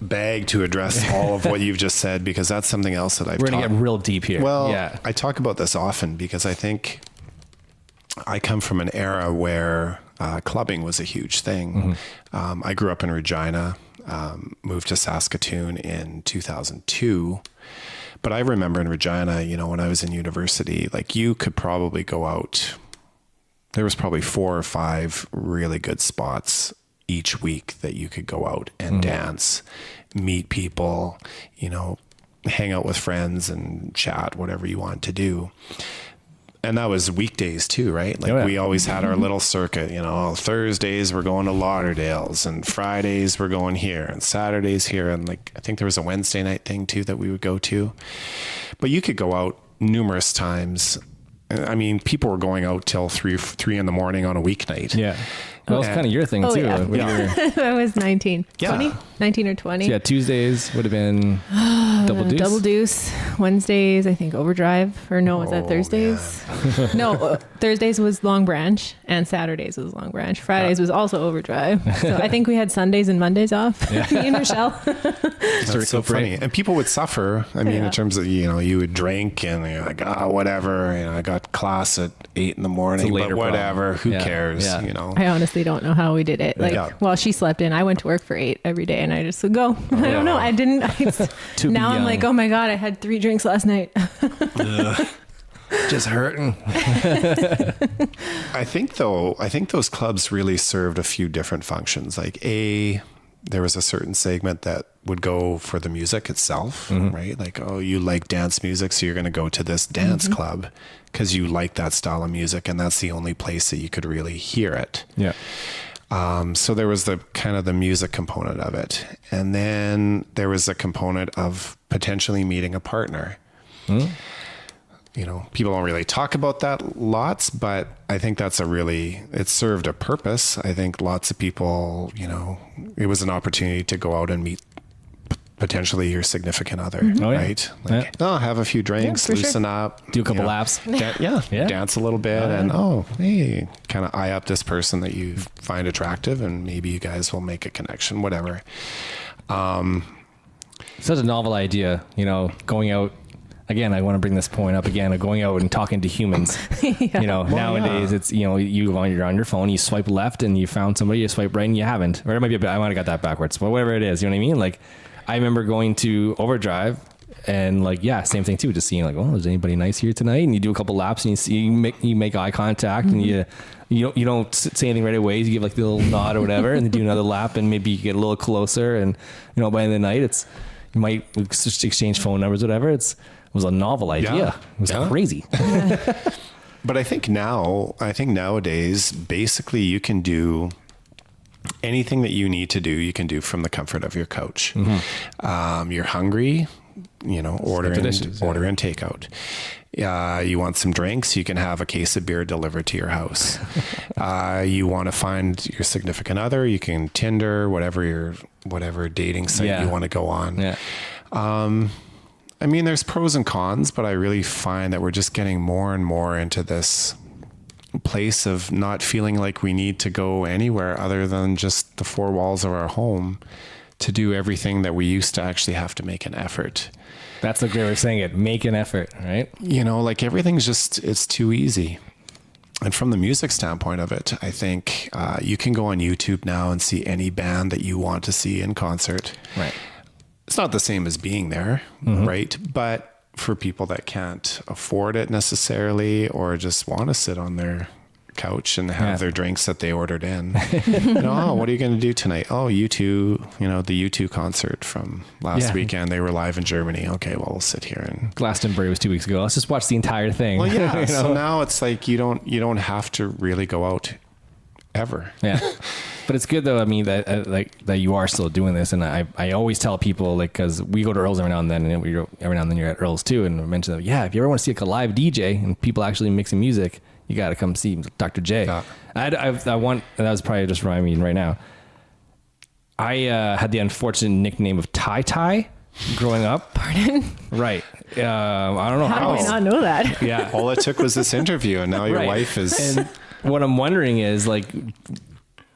[SPEAKER 3] bag to address all of what you've just said, because that's something else that
[SPEAKER 1] we're gonna get real deep here.
[SPEAKER 3] Well,
[SPEAKER 1] yeah.
[SPEAKER 3] I talk about this often because I think I come from an era where clubbing was a huge thing. I grew up in Regina, moved to Saskatoon in 2002. But I remember in Regina, when I was in university, like you could probably go out. There was probably 4 or 5 really good spots each week that you could go out and dance, meet people, hang out with friends and chat, whatever you want to do. And that was weekdays too, right? Like we always had our little circuit, Thursdays we're going to Lauderdale's, and Fridays we're going here, and Saturdays here. And like, I think there was a Wednesday night thing too that we would go to, but you could go out numerous times. I mean, people were going out till 3 in the morning on a weeknight.
[SPEAKER 1] Yeah. Well, it's kind of your thing too.
[SPEAKER 2] Yeah. I was 19, 20, 19 or 20.
[SPEAKER 1] So yeah. Tuesdays would have been double deuce.
[SPEAKER 2] Double deuce. Wednesdays, I think overdrive, or no, was that Thursdays? No, Thursdays was Long Branch, and Saturdays was Long Branch. Fridays was also overdrive. So I think we had Sundays and Mondays off. Me and Michelle.
[SPEAKER 3] That's so funny. And people would suffer. I mean, in terms of, you would drink and you're like, whatever. I got class at 8 in the morning, but whatever. Who cares?
[SPEAKER 2] I honestly don't know how we did it. Well, she slept in. I went to work for 8 every day, and I just would go. I don't know. I didn't. Now I'm like, oh my God, I had 3 drinks last night.
[SPEAKER 1] Just hurting.
[SPEAKER 3] I think those clubs really served a few different functions. Like there was a certain segment that would go for the music itself, right? Like, you like dance music, so you're going to go to this dance club because you like that style of music, and that's the only place that you could really hear it.
[SPEAKER 1] Yeah.
[SPEAKER 3] So there was the kind of the music component of it. And then there was a component of potentially meeting a partner. People don't really talk about that lots, but I think it served a purpose. I think lots of people, it was an opportunity to go out and meet potentially your significant other, right? Like, have a few drinks, loosen up,
[SPEAKER 1] do a couple laps,
[SPEAKER 3] dance a little bit, and hey, kind of eye up this person that you find attractive, and maybe you guys will make a connection, whatever.
[SPEAKER 1] Such a novel idea, going out. Again, I want to bring this point up again of going out and talking to humans. Nowadays it's, you're on your phone, you swipe left and you found somebody, you swipe right and you haven't. Or it might be I might have got that backwards, but whatever it is, you know what I mean? Like, I remember going to Overdrive and like, same thing too, just seeing like, is anybody nice here tonight? And you do a couple laps and you make eye contact and you don't say anything right away. You give like the little nod or whatever, and then do another lap, and maybe you get a little closer, and by the end of the night you might exchange phone numbers, whatever. It was a novel idea. It was crazy.
[SPEAKER 3] But I think nowadays, basically you can do anything that you need to do, you can do from the comfort of your couch. You're hungry, order in takeout. You want some drinks, you can have a case of beer delivered to your house. You want to find your significant other, you can Tinder, whatever dating site you want to go on.
[SPEAKER 1] Yeah.
[SPEAKER 3] I mean, there's pros and cons, but I really find that we're just getting more and more into this place of not feeling like we need to go anywhere other than just the four walls of our home to do everything that we used to actually have to make an effort.
[SPEAKER 1] That's a great way of saying it. Make an effort, right?
[SPEAKER 3] Like everything's it's too easy. And from the music standpoint of it, I think you can go on YouTube now and see any band that you want to see in concert.
[SPEAKER 1] Right.
[SPEAKER 3] It's not the same as being there, right? But for people that can't afford it necessarily, or just want to sit on their couch and have their drinks that they ordered in. What are you going to do tonight? Oh, U2, the U2 concert from last weekend. They were live in Germany. Okay, well, we'll sit here and
[SPEAKER 1] Glastonbury was 2 weeks ago. Let's just watch the entire thing.
[SPEAKER 3] Well, yeah. So now it's like you don't have to really go out ever.
[SPEAKER 1] Yeah. But it's good though. I mean, that you are still doing this. And I always tell people, like, cause we go to Earl's every now and then, and every now and then you're at Earl's too. And I mention that, if you ever want to see like a live DJ and people actually mixing music, you got to come see Dr. J. That was probably just reminding me right now. I had the unfortunate nickname of Tie growing up.
[SPEAKER 2] Pardon?
[SPEAKER 1] Right. I don't know
[SPEAKER 2] how. How do I not know that?
[SPEAKER 1] Yeah.
[SPEAKER 3] All it took was this interview, and now your wife is.
[SPEAKER 1] And what I'm wondering is, like,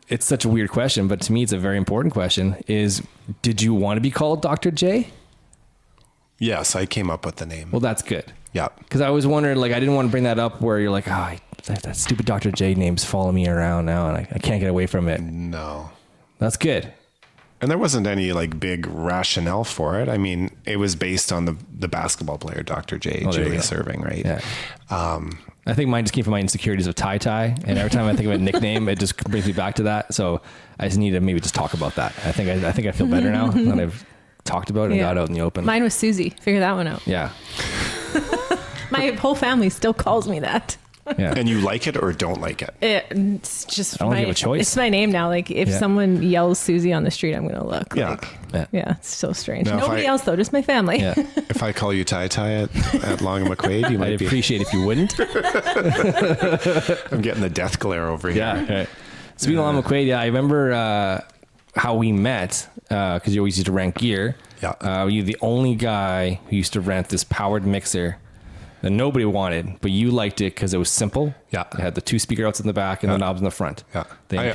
[SPEAKER 1] it's such a weird question, but to me, it's a very important question. Is, did you want to be called Dr. J?
[SPEAKER 3] Yes, I came up with the name.
[SPEAKER 1] Well, that's good.
[SPEAKER 3] Yeah.
[SPEAKER 1] Because I was wondering, like, I didn't want to bring that up where you're like, that stupid Dr. J name's following me around now, and I can't get away from it.
[SPEAKER 3] No.
[SPEAKER 1] That's good.
[SPEAKER 3] And there wasn't any like big rationale for it. I mean, it was based on the basketball player, Dr. J, Julius Erving, right?
[SPEAKER 1] Yeah. I think mine just came from my insecurities of Tie, and every time I think of a nickname, it just brings me back to that. So I just need to maybe just talk about that. I think I feel better now that I've talked about it and got out in the open.
[SPEAKER 2] Mine was Susie. Figure that one out.
[SPEAKER 1] Yeah.
[SPEAKER 2] My whole family still calls me that.
[SPEAKER 1] Yeah.
[SPEAKER 3] And you like it or don't like it?
[SPEAKER 2] It's just
[SPEAKER 1] I don't give a choice.
[SPEAKER 2] It's my name now. Like if someone yells Susie on the street, I'm going to look.
[SPEAKER 3] Yeah.
[SPEAKER 2] It's so strange.
[SPEAKER 3] Now,
[SPEAKER 2] Nobody else though, just my family.
[SPEAKER 1] Yeah.
[SPEAKER 3] If I call you Tie at Long and McQuaid, you might
[SPEAKER 1] I'd appreciate if you wouldn't.
[SPEAKER 3] I'm getting the death glare over here.
[SPEAKER 1] Yeah. Right. Speaking of Long McQuaid, I remember how we met because you always used to rent gear.
[SPEAKER 3] Yeah.
[SPEAKER 1] You're the only guy who used to rent this powered mixer that nobody wanted, but you liked it because it was simple.
[SPEAKER 3] Yeah.
[SPEAKER 1] It had the 2 speaker outs in the back and the knobs in the front.
[SPEAKER 3] Yeah.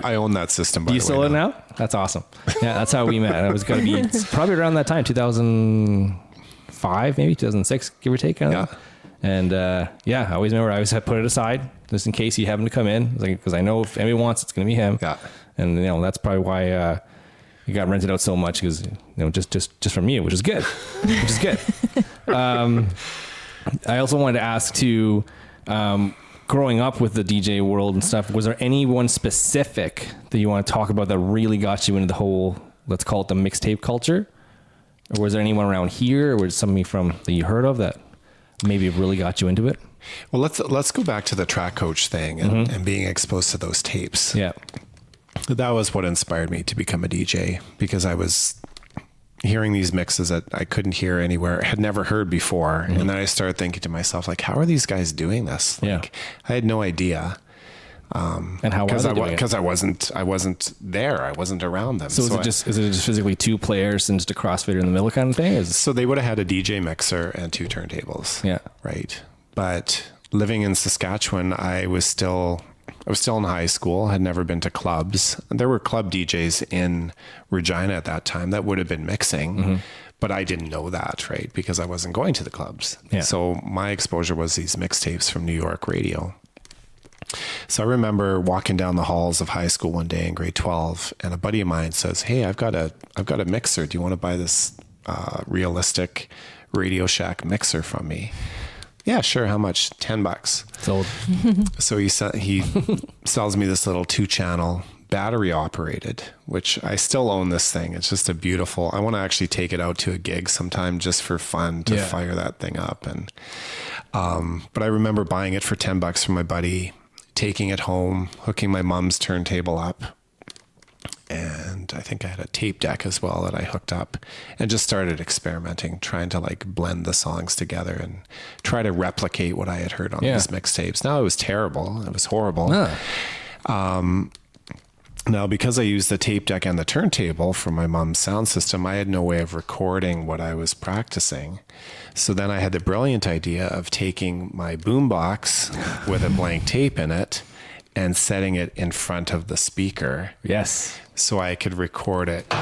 [SPEAKER 3] I own that system, by
[SPEAKER 1] Do you
[SPEAKER 3] the
[SPEAKER 1] still
[SPEAKER 3] way.
[SPEAKER 1] own it now? That's awesome. Yeah, that's how we met. It was going to be probably around that time, 2005, maybe 2006, give or take.
[SPEAKER 3] Yeah.
[SPEAKER 1] And I always remember I always had put it aside just in case he happened to come in, because I know if anybody wants, it's going to be him.
[SPEAKER 3] Yeah.
[SPEAKER 1] And that's probably why it got rented out so much, because just from you, which is good. Which is good. I also wanted to ask too, growing up with the DJ world and stuff, was there anyone specific that you want to talk about that really got you into the whole, let's call it the mixtape culture? Or was there anyone around here, or was somebody that you heard of that maybe really got you into it?
[SPEAKER 3] Well, let's go back to the track coach thing and being exposed to those tapes.
[SPEAKER 1] Yeah.
[SPEAKER 3] That was what inspired me to become a DJ, because I was hearing these mixes that I couldn't hear anywhere, had never heard before. And then I started thinking to myself, like, how are these guys doing this? Like, I had no idea.
[SPEAKER 1] And how was it doing it?
[SPEAKER 3] Because I wasn't there. I wasn't around them.
[SPEAKER 1] So is it just physically 2 players and just a crossfader in the middle kind of thing?
[SPEAKER 3] So they would have had a DJ mixer and 2 turntables.
[SPEAKER 1] Yeah.
[SPEAKER 3] Right. But living in Saskatchewan, I was still in high school, had never been to clubs. There were club DJs in Regina at that time that would have been mixing, but I didn't know that, right? Because I wasn't going to the clubs.
[SPEAKER 1] Yeah.
[SPEAKER 3] So my exposure was these mixtapes from New York radio. So I remember walking down the halls of high school one day in grade 12, and a buddy of mine says, "Hey, I've got a mixer. Do you want to buy this realistic Radio Shack mixer from me?" Yeah, sure. How much? $10.
[SPEAKER 1] Sold.
[SPEAKER 3] So he sells me this little 2-channel battery operated, which I still own this thing. It's just I want to actually take it out to a gig sometime just for fun to fire that thing up. And, but I remember buying it for $10 from my buddy, taking it home, hooking my mom's turntable up, I think I had a tape deck as well that I hooked up, and just started experimenting, trying to like blend the songs together and try to replicate what I had heard on these mixtapes. Now it was terrible. It was horrible. Now, because I used the tape deck and the turntable for my mom's sound system, I had no way of recording what I was practicing. So then I had the brilliant idea of taking my boombox with a blank tape in it and setting it in front of the speaker.
[SPEAKER 1] Yes.
[SPEAKER 3] So I could record it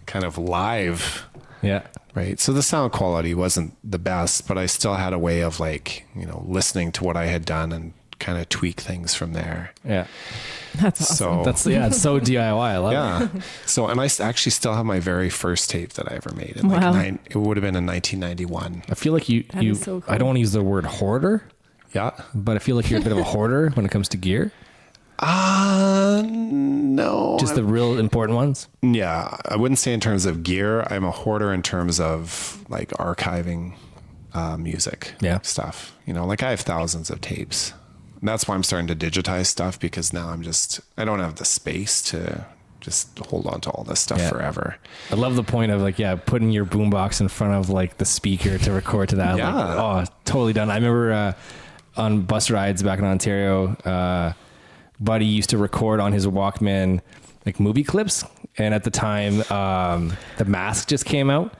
[SPEAKER 3] kind of live.
[SPEAKER 1] Yeah.
[SPEAKER 3] Right. So the sound quality wasn't the best, but I still had a way of like, you know, listening to what I had done and kind of tweak things from there.
[SPEAKER 1] Yeah.
[SPEAKER 2] That's awesome.
[SPEAKER 3] So
[SPEAKER 1] It's so DIY. I love it.
[SPEAKER 3] So, and I actually still have my very first tape that I ever made. It would have been in 1991.
[SPEAKER 1] I feel like you
[SPEAKER 2] so cool.
[SPEAKER 1] I don't want to use the word hoarder,
[SPEAKER 3] Yeah.
[SPEAKER 1] but I feel like you're a bit of a hoarder when it comes to gear.
[SPEAKER 3] No.
[SPEAKER 1] Just the real important ones.
[SPEAKER 3] Yeah. I wouldn't say in terms of gear. I'm a hoarder in terms of like archiving music stuff. You know, like I have thousands of tapes. And that's why I'm starting to digitize stuff, because now I don't have the space to just hold on to all this stuff forever.
[SPEAKER 1] I love the point of like, putting your boombox in front of like the speaker to record to that.
[SPEAKER 3] Yeah.
[SPEAKER 1] Like, totally done. I remember on bus rides back in Ontario, Buddy used to record on his Walkman like movie clips. And at the time, The Mask just came out.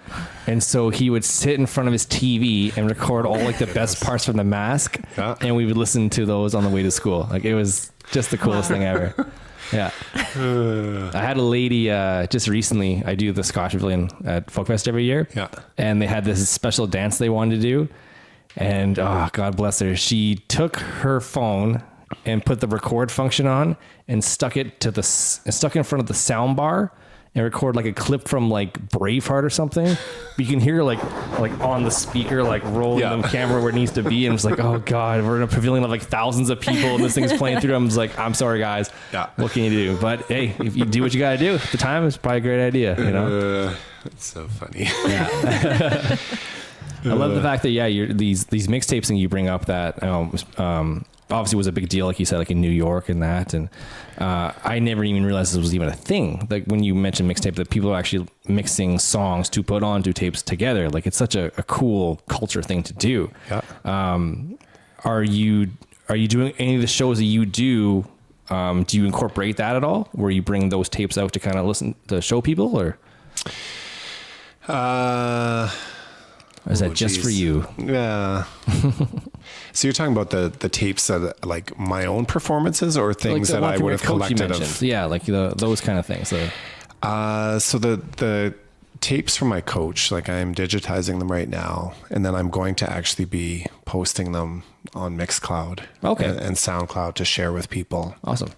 [SPEAKER 1] And so he would sit in front of his TV and record all like the best parts from The Mask.
[SPEAKER 3] Yeah.
[SPEAKER 1] And we would listen to those on the way to school. Like it was just the coolest thing ever. Yeah. I had a lady just recently, I do the Scotch Pavilion at Folkfest every year.
[SPEAKER 3] Yeah.
[SPEAKER 1] And they had this special dance they wanted to do. And God bless her. She took her phone and put the record function on and stuck in front of the sound bar and record like a clip from like Braveheart or something. But you can hear like on the speaker, like rolling the camera where it needs to be. And it's like, oh God, we're in a pavilion of like thousands of people and this thing's playing through. I'm just like, I'm sorry guys.
[SPEAKER 3] Yeah.
[SPEAKER 1] What can you do? But hey, if you do what you got to do at the time, it's probably a great idea, you know?
[SPEAKER 3] It's so funny.
[SPEAKER 1] Yeah. I love the fact that, you're these mixtapes and you bring up that, obviously was a big deal, like you said, like in New York and that. And I never even realized this was even a thing. Like when you mentioned mixtape, that people are actually mixing songs to put onto tapes together. Like it's such a cool culture thing to do.
[SPEAKER 3] Yeah.
[SPEAKER 1] Are you doing any of the shows that you do? Do you incorporate that at all, where you bring those tapes out to kind of listen to show people, or is that just for you?
[SPEAKER 3] Yeah. So you're talking about the tapes that like my own performances, or things
[SPEAKER 1] like
[SPEAKER 3] that I would have collected of?
[SPEAKER 1] Yeah, like those kind of things. So
[SPEAKER 3] the tapes from my coach, like I'm digitizing them right now, and then I'm going to actually be posting them on Mixcloud and SoundCloud to share with people.
[SPEAKER 1] Awesome.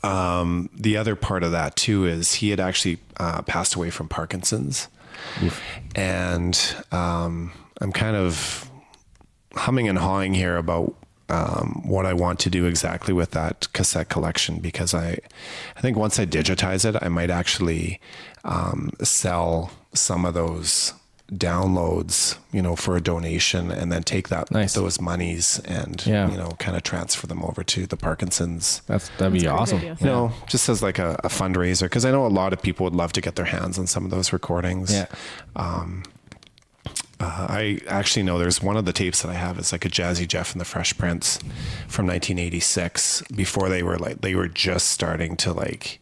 [SPEAKER 3] The other part of that too is he had actually passed away from Parkinson's. Oof. And I'm kind of humming and hawing here about what I want to do exactly with that cassette collection, because I think once I digitize it, I might actually sell some of those downloads, for a donation, and then take those monies and kind of transfer them over to the Parkinson's.
[SPEAKER 1] That'd be awesome.
[SPEAKER 3] Just as like a fundraiser, because I know a lot of people would love to get their hands on some of those recordings. Yeah. I actually know there's one of the tapes that I have is like a Jazzy Jeff and the Fresh Prince from 1986, before they were just starting to like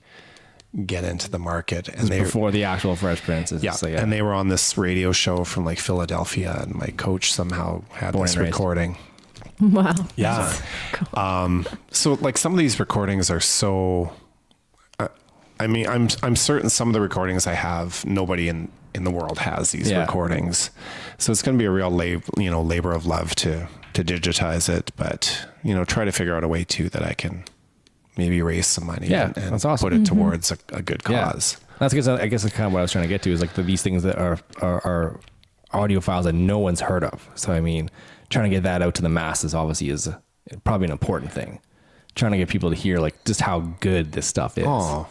[SPEAKER 3] get into the market, and
[SPEAKER 1] before the actual Fresh Prince.
[SPEAKER 3] And they were on this radio show from like Philadelphia, and my coach somehow had this recording.
[SPEAKER 2] Wow.
[SPEAKER 3] Yeah. Cool. So like some of these recordings are so, I'm certain some of the recordings I have, nobody in the world has these recordings. So it's going to be a real labor of love to digitize it, but try to figure out a way too that I can maybe raise some money and
[SPEAKER 1] that's awesome.
[SPEAKER 3] Put it towards a good cause.
[SPEAKER 1] That's because I guess that's kind of what I was trying to get to, is like these things that are audio files that no one's heard of. So, I mean, trying to get that out to the masses obviously is probably an important thing. Trying to get people to hear like just how good this stuff is.
[SPEAKER 3] Oh,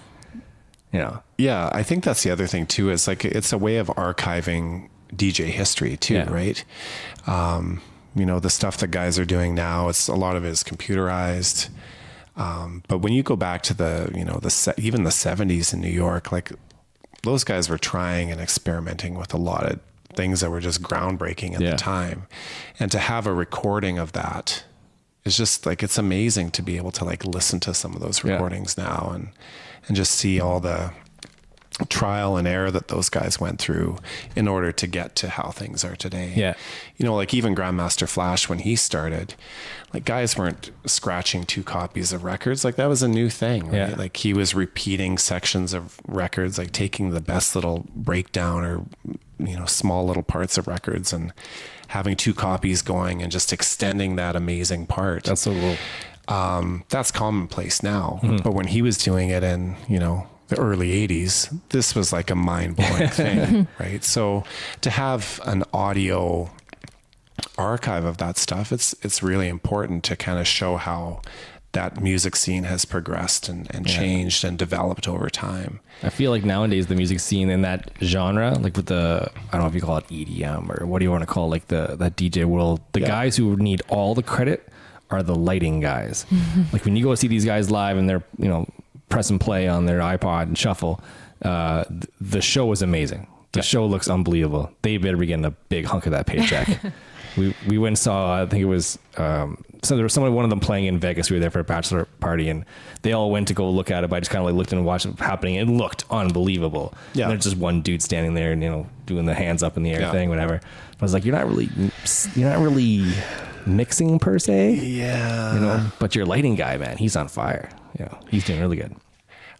[SPEAKER 3] yeah. I think that's the other thing too, is like, it's a way of archiving DJ history too, right? The stuff that guys are doing now, a lot of it is computerized. But when you go back to even the 70s in New York, like those guys were trying and experimenting with a lot of things that were just groundbreaking at the time. And to have a recording of that is just like, it's amazing to be able to like listen to some of those recordings now and just see all the trial and error that those guys went through in order to get to how things are today.
[SPEAKER 1] Yeah.
[SPEAKER 3] You know, like even Grandmaster Flash, when he started, like guys weren't scratching 2 copies of records. Like that was a new thing, right?
[SPEAKER 1] Yeah.
[SPEAKER 3] Like he was repeating sections of records, like taking the best little breakdown or, you know, small little parts of records and having 2 copies going and just extending that amazing part.
[SPEAKER 1] That's so cool.
[SPEAKER 3] That's commonplace now. But when he was doing it in, you know, the early 80s, this was like a mind-blowing thing, right? So to have an audio archive of that stuff, it's really important to kind of show how that music scene has progressed and changed and developed over time.
[SPEAKER 1] I feel like nowadays the music scene in that genre, like with the, I don't know if you call it EDM or what do you want to call like that DJ world, the guys who need all the credit are the lighting guys. Like when you go see these guys live and they're, you know, press and play on their iPod and shuffle, the show is amazing. The show looks unbelievable. They better be getting a big hunk of that paycheck. we went and saw, I think it was, so there was one of them playing in Vegas. We were there for a bachelor party and they all went to go look at it, but I just kind of like looked and watched it happening. It looked unbelievable. Yeah. And there's just one dude standing there and, you know, doing the hands up in the air thing, whatever. I was like, you're not really mixing per se.
[SPEAKER 3] Yeah.
[SPEAKER 1] You know, but your lighting guy, man, he's on fire. Yeah. He's doing really good.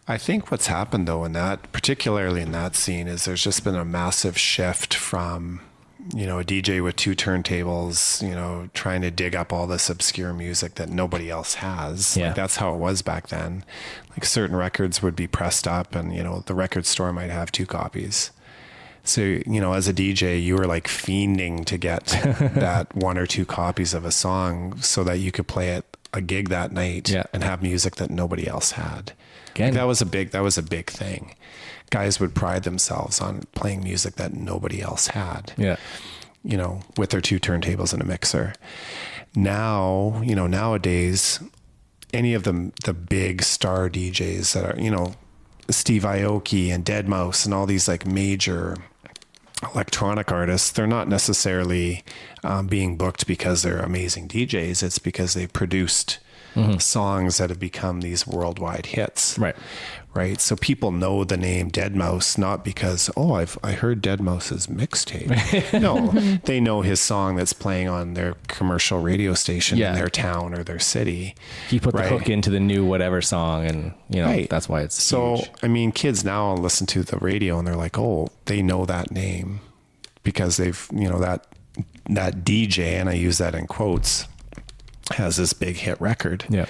[SPEAKER 3] I think what's happened though in that, particularly in that scene, is there's just been a massive shift from, you know, a DJ with 2 turntables, you know, trying to dig up all this obscure music that nobody else has.
[SPEAKER 1] Yeah.
[SPEAKER 3] Like that's how it was back then. Like certain records would be pressed up and, you know, the record store might have 2 copies. So, you know, as a DJ, you were like fiending to get that 1 or 2 copies of a song so that you could play at a gig that night and have music that nobody else had. Like that was a big thing. Guys would pride themselves on playing music that nobody else had. Yeah. You know, with their 2 turntables and a mixer. Now, you know, nowadays, any of the big star DJs that are, you know, Steve Aoki and Deadmau5 and all these like major electronic artists, they're not necessarily being booked because they're amazing DJs. It's because they produced songs that have become these worldwide hits. Right. So people know the name Deadmau5 not because, I heard Deadmau5's mixtape. No, they know his song that's playing on their commercial radio station in their town or their city.
[SPEAKER 1] He put the hook into the new whatever song and, you know, that's why it's
[SPEAKER 3] so
[SPEAKER 1] huge.
[SPEAKER 3] I mean, kids now listen to the radio and they're like, they know that name because they've, you know, that DJ, and I use that in quotes, has this big hit record. Yeah.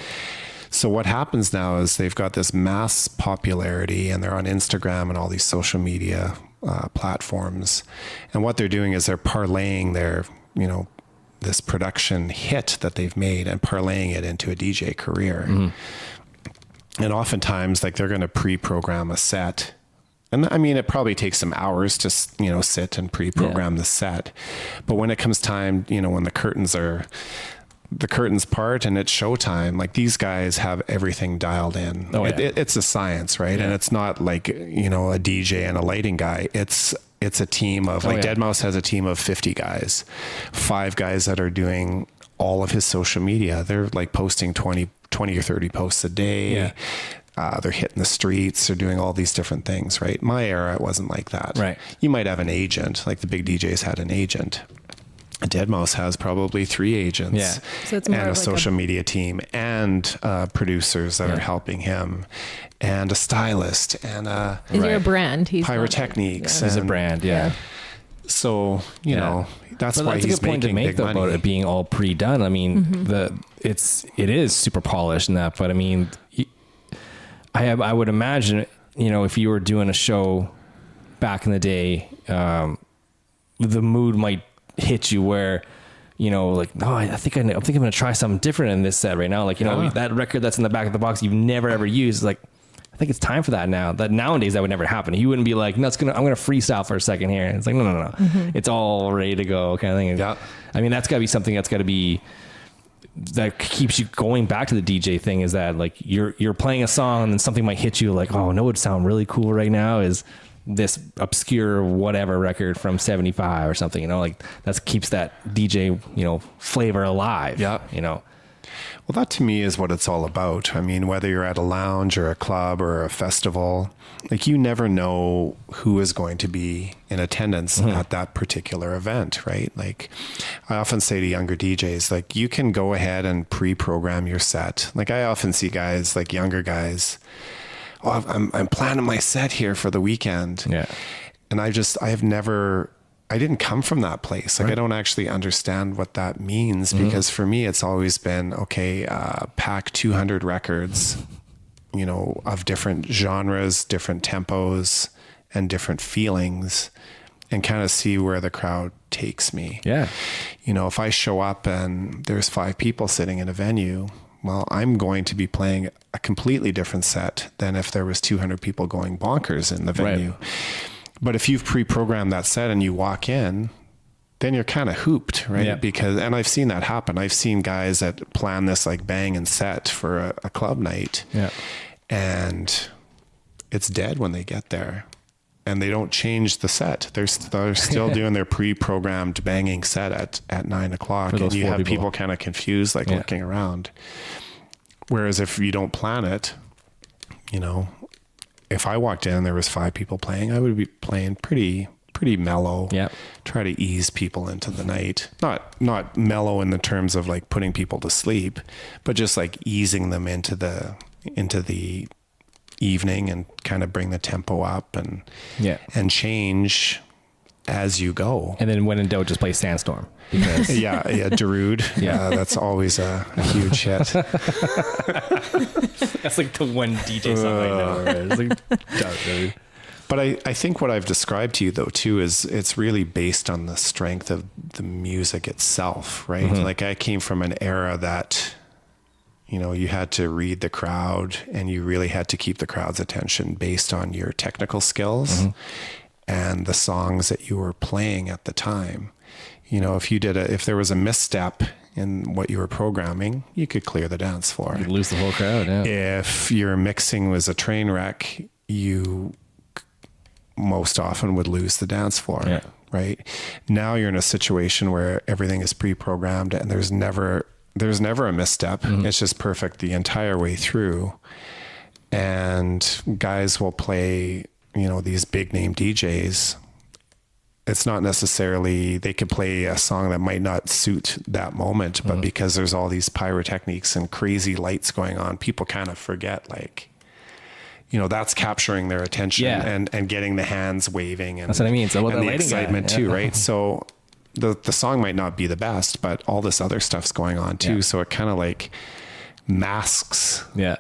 [SPEAKER 3] So what happens now is they've got this mass popularity and they're on Instagram and all these social media platforms. And what they're doing is they're parlaying their, you know, this production hit that they've made and parlaying it into a DJ career. And oftentimes like they're going to pre-program a set. And I mean, it probably takes some hours to, you know, sit and pre-program the set. But when it comes time, you know, when the curtains part and it's showtime, like these guys have everything dialed in. It's a science, right? And it's not like, you know, a DJ and a lighting guy. It's a team of Deadmau5 has a team of 50 guys, 5 guys that are doing all of his social media. They're like posting 20 or 30 posts a day. They're hitting the streets. They're doing all these different things, right? My era, it wasn't like that. Right. You might have an agent, like the big DJs had an agent. Deadmau5 has probably 3 agents
[SPEAKER 2] So it's more
[SPEAKER 3] and a
[SPEAKER 2] like
[SPEAKER 3] social media team and producers that are helping him and a stylist and
[SPEAKER 2] Is he a brand? He's
[SPEAKER 3] pyrotechnics.
[SPEAKER 1] He's a brand,
[SPEAKER 3] So, you know, that's why
[SPEAKER 1] that's
[SPEAKER 3] he's
[SPEAKER 1] a good point to make though, about it being all pre-done. I mean, it is super polished and that, but I mean, I would imagine, you know, if you were doing a show back in the day, the mood might hit you where, you know, like, I think I'm going to try something different in this set right now. Like, you know, that record that's in the back of the box you've never ever used, like, I think it's time for that now. That nowadays that would never happen. He wouldn't be like, no, I'm going to freestyle for a second here. And it's like, no. It's all ready to go kind of thing. Yeah. I mean, that's got to be something that's got to be, that keeps you going back to the DJ thing, is that like you're playing a song and then something might hit you like, no, it would sound really cool right now is this obscure whatever record from 75 or something, you know, like that keeps that DJ, you know, flavor alive.
[SPEAKER 3] Yeah.
[SPEAKER 1] You know.
[SPEAKER 3] Well, that to me is what it's all about. I mean, whether you're at a lounge or a club or a festival, like you never know who is going to be in attendance at that particular event, right? Like I often say to younger DJs, like you can go ahead and pre-program your set. Like I often see guys, like younger guys, oh, I'm planning my set here for the weekend.
[SPEAKER 1] Yeah.
[SPEAKER 3] And I didn't come from that place. Like
[SPEAKER 1] Right.
[SPEAKER 3] I don't actually understand what that means because for me, it's always been, okay, pack 200 records, you know, of different genres, different tempos and different feelings and kind of see where the crowd takes me.
[SPEAKER 1] Yeah.
[SPEAKER 3] You know, if I show up and there's 5 people sitting in a venue, well, I'm going to be playing a completely different set than if there was 200 people going bonkers in the venue.
[SPEAKER 1] Right.
[SPEAKER 3] But if you've pre-programmed that set and you walk in, then you're kind of hooped, right?
[SPEAKER 1] Yeah.
[SPEAKER 3] And I've seen that happen. I've seen guys that plan this like bang and set for a club night.
[SPEAKER 1] Yeah.
[SPEAKER 3] And it's dead when they get there. And they don't change the set. They're still doing their pre-programmed banging set at 9 o'clock.
[SPEAKER 1] For those
[SPEAKER 3] And you
[SPEAKER 1] 4
[SPEAKER 3] have
[SPEAKER 1] people.
[SPEAKER 3] people kind of confused, like
[SPEAKER 1] Yeah.
[SPEAKER 3] looking around. Whereas if you don't plan it, you know, if I walked in and there was 5 people playing, I would be playing pretty mellow.
[SPEAKER 1] Yeah.
[SPEAKER 3] Try to ease people into the night. Not mellow in the terms of like putting people to sleep, but just like easing them into the evening and kind of bring the tempo up and change as you go.
[SPEAKER 1] And then when in doubt, just play Sandstorm. Because
[SPEAKER 3] Yeah, Darude.
[SPEAKER 1] Yeah.
[SPEAKER 3] That's always a huge hit.
[SPEAKER 1] that's like the one DJ song I know. Right? It's like,
[SPEAKER 3] But I think what I've described to you though too is it's really based on the strength of the music itself, right? Like I came from an era that, you know, you had to read the crowd and you really had to keep the crowd's attention based on your technical skills and the songs that you were playing at the time. You know, if there was a misstep in what you were programming, you could clear the dance floor.
[SPEAKER 1] you lose the whole crowd. Yeah.
[SPEAKER 3] If your mixing was a train wreck, you most often would lose the dance floor,
[SPEAKER 1] Yeah.
[SPEAKER 3] right? Now you're in a situation where everything is pre-programmed and there's never a misstep. It's just perfect the entire way through. And guys will play, you know, these big name DJs. It's not necessarily, they could play a song that might not suit that moment, but because there's all these pyrotechnics and crazy lights going on, people kind of forget, like, you know, that's capturing their attention and getting the hands waving. And
[SPEAKER 1] That's what I mean. It's about
[SPEAKER 3] and
[SPEAKER 1] the
[SPEAKER 3] the
[SPEAKER 1] lighting
[SPEAKER 3] excitement
[SPEAKER 1] guy.
[SPEAKER 3] too,
[SPEAKER 1] Yeah.
[SPEAKER 3] right? So the song might not be the best, but all this other stuff's going on too.
[SPEAKER 1] Yeah.
[SPEAKER 3] So it kind of like masks,
[SPEAKER 1] Yeah.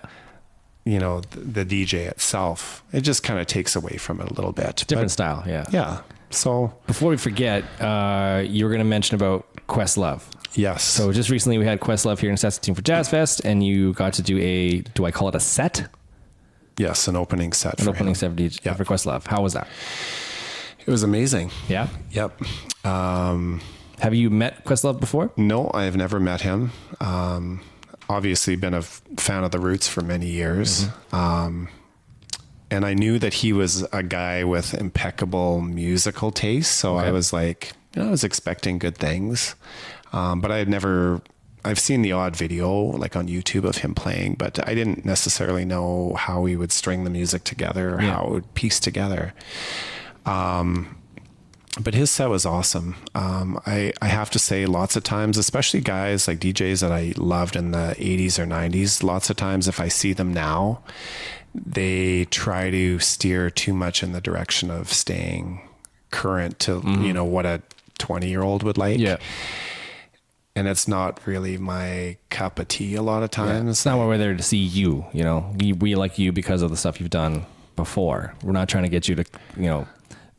[SPEAKER 3] you know, the DJ itself. It just kind of takes away from it a little bit.
[SPEAKER 1] Different
[SPEAKER 3] But,
[SPEAKER 1] style. Yeah.
[SPEAKER 3] yeah. So
[SPEAKER 1] Before we forget, you were going to mention about Questlove.
[SPEAKER 3] yes.
[SPEAKER 1] So just recently we had Questlove here in Saskatoon for Jazz Fest, and you got to do do I call it a set?
[SPEAKER 3] Yes, an opening set.
[SPEAKER 1] An opening set for Questlove. How was that?
[SPEAKER 3] It was amazing.
[SPEAKER 1] Yeah.
[SPEAKER 3] Yep.
[SPEAKER 1] Have you met Questlove before?
[SPEAKER 3] No, I have never met him. Obviously been a fan of the Roots for many years. And I knew that he was a guy with impeccable musical taste. So
[SPEAKER 1] Okay.
[SPEAKER 3] I was like, you know, I was expecting good things. But I've seen the odd video like on YouTube of him playing, but I didn't necessarily know how he would string the music together or how it would piece together. But his set was awesome. I have to say lots of times, especially guys like DJs that I loved in the 80s or 90s, lots of times if I see them now, they try to steer too much in the direction of staying current to, you know, what a 20-year-old would like.
[SPEAKER 1] Yeah.
[SPEAKER 3] And it's not really my cup of tea a lot of times.
[SPEAKER 1] It's not why we're there to see you. You know, we like you because of the stuff you've done before. We're not trying to get you to, you know,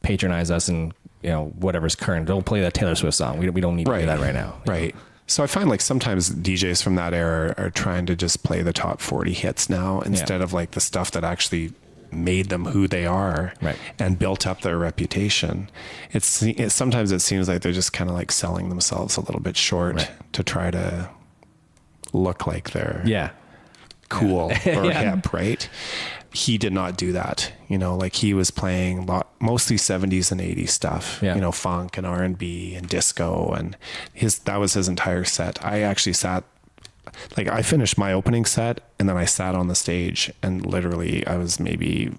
[SPEAKER 1] patronize us and, you know, whatever's current. Don't play that Taylor Swift song. We don't need to do that right now.
[SPEAKER 3] Right. So I find like sometimes DJs from that era are trying to just play the top 40 hits now instead of like the stuff that actually made them who they are and built up their reputation. Sometimes it seems like they're just kind of like selling themselves a little bit short to try to look like they're cool or hip, right? He did not do that. You know, like he was playing mostly 70s and 80s stuff,
[SPEAKER 1] Yeah.
[SPEAKER 3] you know, funk and R&B and disco, and that was his entire set. I actually sat, like, I finished my opening set and then I sat on the stage, and literally I was maybe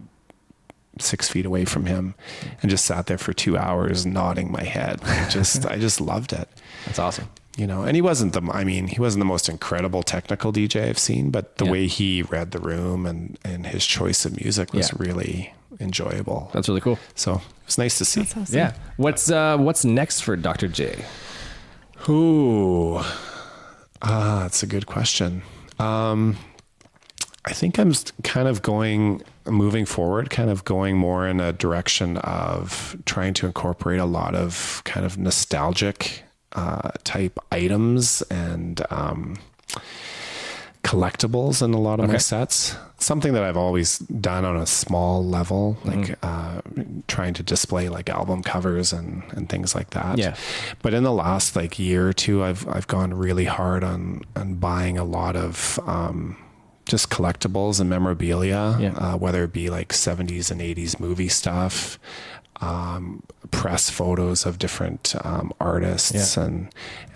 [SPEAKER 3] 6 feet away from him and just sat there for 2 hours nodding my head. I just loved it.
[SPEAKER 1] That's awesome.
[SPEAKER 3] You know, and he wasn't the most incredible technical DJ I've seen, but the way he read the room and his choice of music was really enjoyable.
[SPEAKER 1] That's really cool.
[SPEAKER 3] So it was nice to see.
[SPEAKER 2] That's awesome.
[SPEAKER 1] Yeah. What's next for Dr. J?
[SPEAKER 3] Ooh, that's a good question. I think I'm kind of moving forward, kind of going more in a direction of trying to incorporate a lot of kind of nostalgic type items and collectibles in a lot of my sets. Something that I've always done on a small level, like trying to display like album covers and things like that.
[SPEAKER 1] Yeah.
[SPEAKER 3] But in the last like year or two, I've gone really hard on buying a lot of just collectibles and memorabilia, whether it be like 70s and 80s movie stuff, press photos of different artists and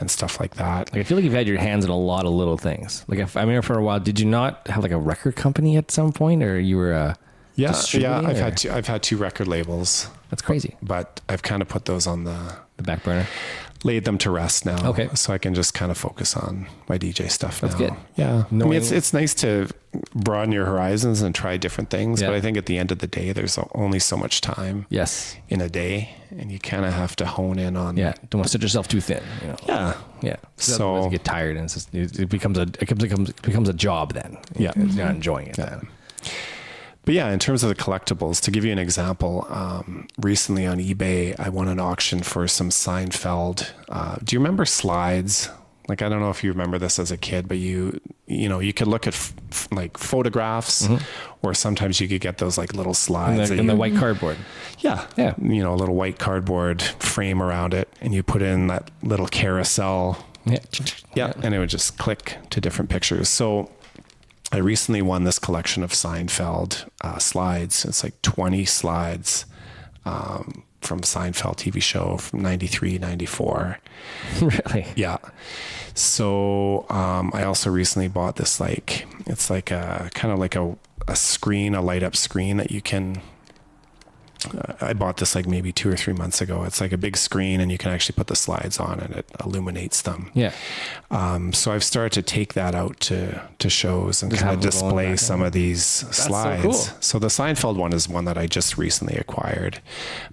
[SPEAKER 3] stuff like that.
[SPEAKER 1] Like, I feel like you've had your hands in a lot of little things. Like, I remember for a while, did you not have like a record company at some point, or you were distributing,
[SPEAKER 3] I've had two record labels.
[SPEAKER 1] That's crazy.
[SPEAKER 3] But I've kind of put those on the
[SPEAKER 1] back burner.
[SPEAKER 3] Laid them to rest now.
[SPEAKER 1] Okay.
[SPEAKER 3] So I can just kind of focus on my DJ stuff now.
[SPEAKER 1] That's good.
[SPEAKER 3] Yeah. I mean, it's nice to broaden your horizons and try different things, but I think at the end of the day, there's only so much time
[SPEAKER 1] in
[SPEAKER 3] a day, and you kind of have to hone in on.
[SPEAKER 1] Yeah. Don't want to set yourself too thin. You know?
[SPEAKER 3] Yeah.
[SPEAKER 1] Yeah.
[SPEAKER 3] So
[SPEAKER 1] you get tired, and it becomes a job then.
[SPEAKER 3] Yeah.
[SPEAKER 1] You're not enjoying it then.
[SPEAKER 3] But yeah, in terms of the collectibles, to give you an example, recently on eBay, I won an auction for some Seinfeld. Do you remember slides? Like, I don't know if you remember this as a kid, but you could look at like photographs, or sometimes you could get those like little slides.
[SPEAKER 1] In the white cardboard.
[SPEAKER 3] Yeah. Yeah. You know, a little white cardboard frame around it, and you put in that little carousel.
[SPEAKER 1] Yeah.
[SPEAKER 3] Yeah. And it would just click to different pictures. So I recently won this collection of Seinfeld slides. It's like 20 slides from Seinfeld TV show from 93, 94.
[SPEAKER 1] Really?
[SPEAKER 3] Yeah. So I also recently bought this, like, it's like a kind of like a screen, a light up screen that you can, I bought this like maybe 2 or 3 months ago. It's like a big screen, and you can actually put the slides on, and it illuminates them.
[SPEAKER 1] Yeah.
[SPEAKER 3] So I've started to take that out to shows and kind of display some of these slides.
[SPEAKER 1] So cool.
[SPEAKER 3] So the Seinfeld one is one that I just recently acquired,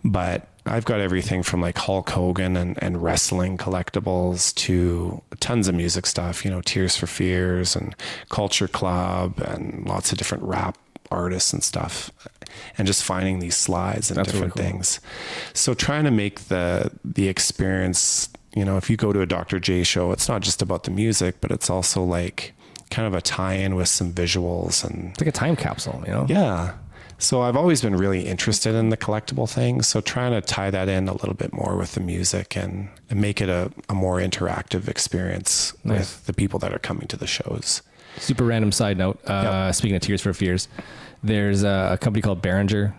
[SPEAKER 3] but I've got everything from like Hulk Hogan and wrestling collectibles to tons of music stuff, you know, Tears for Fears and Culture Club and lots of different rap artists and stuff, and just finding these slides and different things. So trying to make the experience, you know, if you go to a Dr. J show, it's not just about the music, but it's also like kind of a tie-in with some visuals, and
[SPEAKER 1] it's like a time capsule, you know?
[SPEAKER 3] Yeah. So I've always been really interested in the collectible things. So trying to tie that in a little bit more with the music and make it a more interactive experience with the people that are coming to the shows.
[SPEAKER 1] Super random side note. Speaking of Tears for Fears, there's a company called Behringer,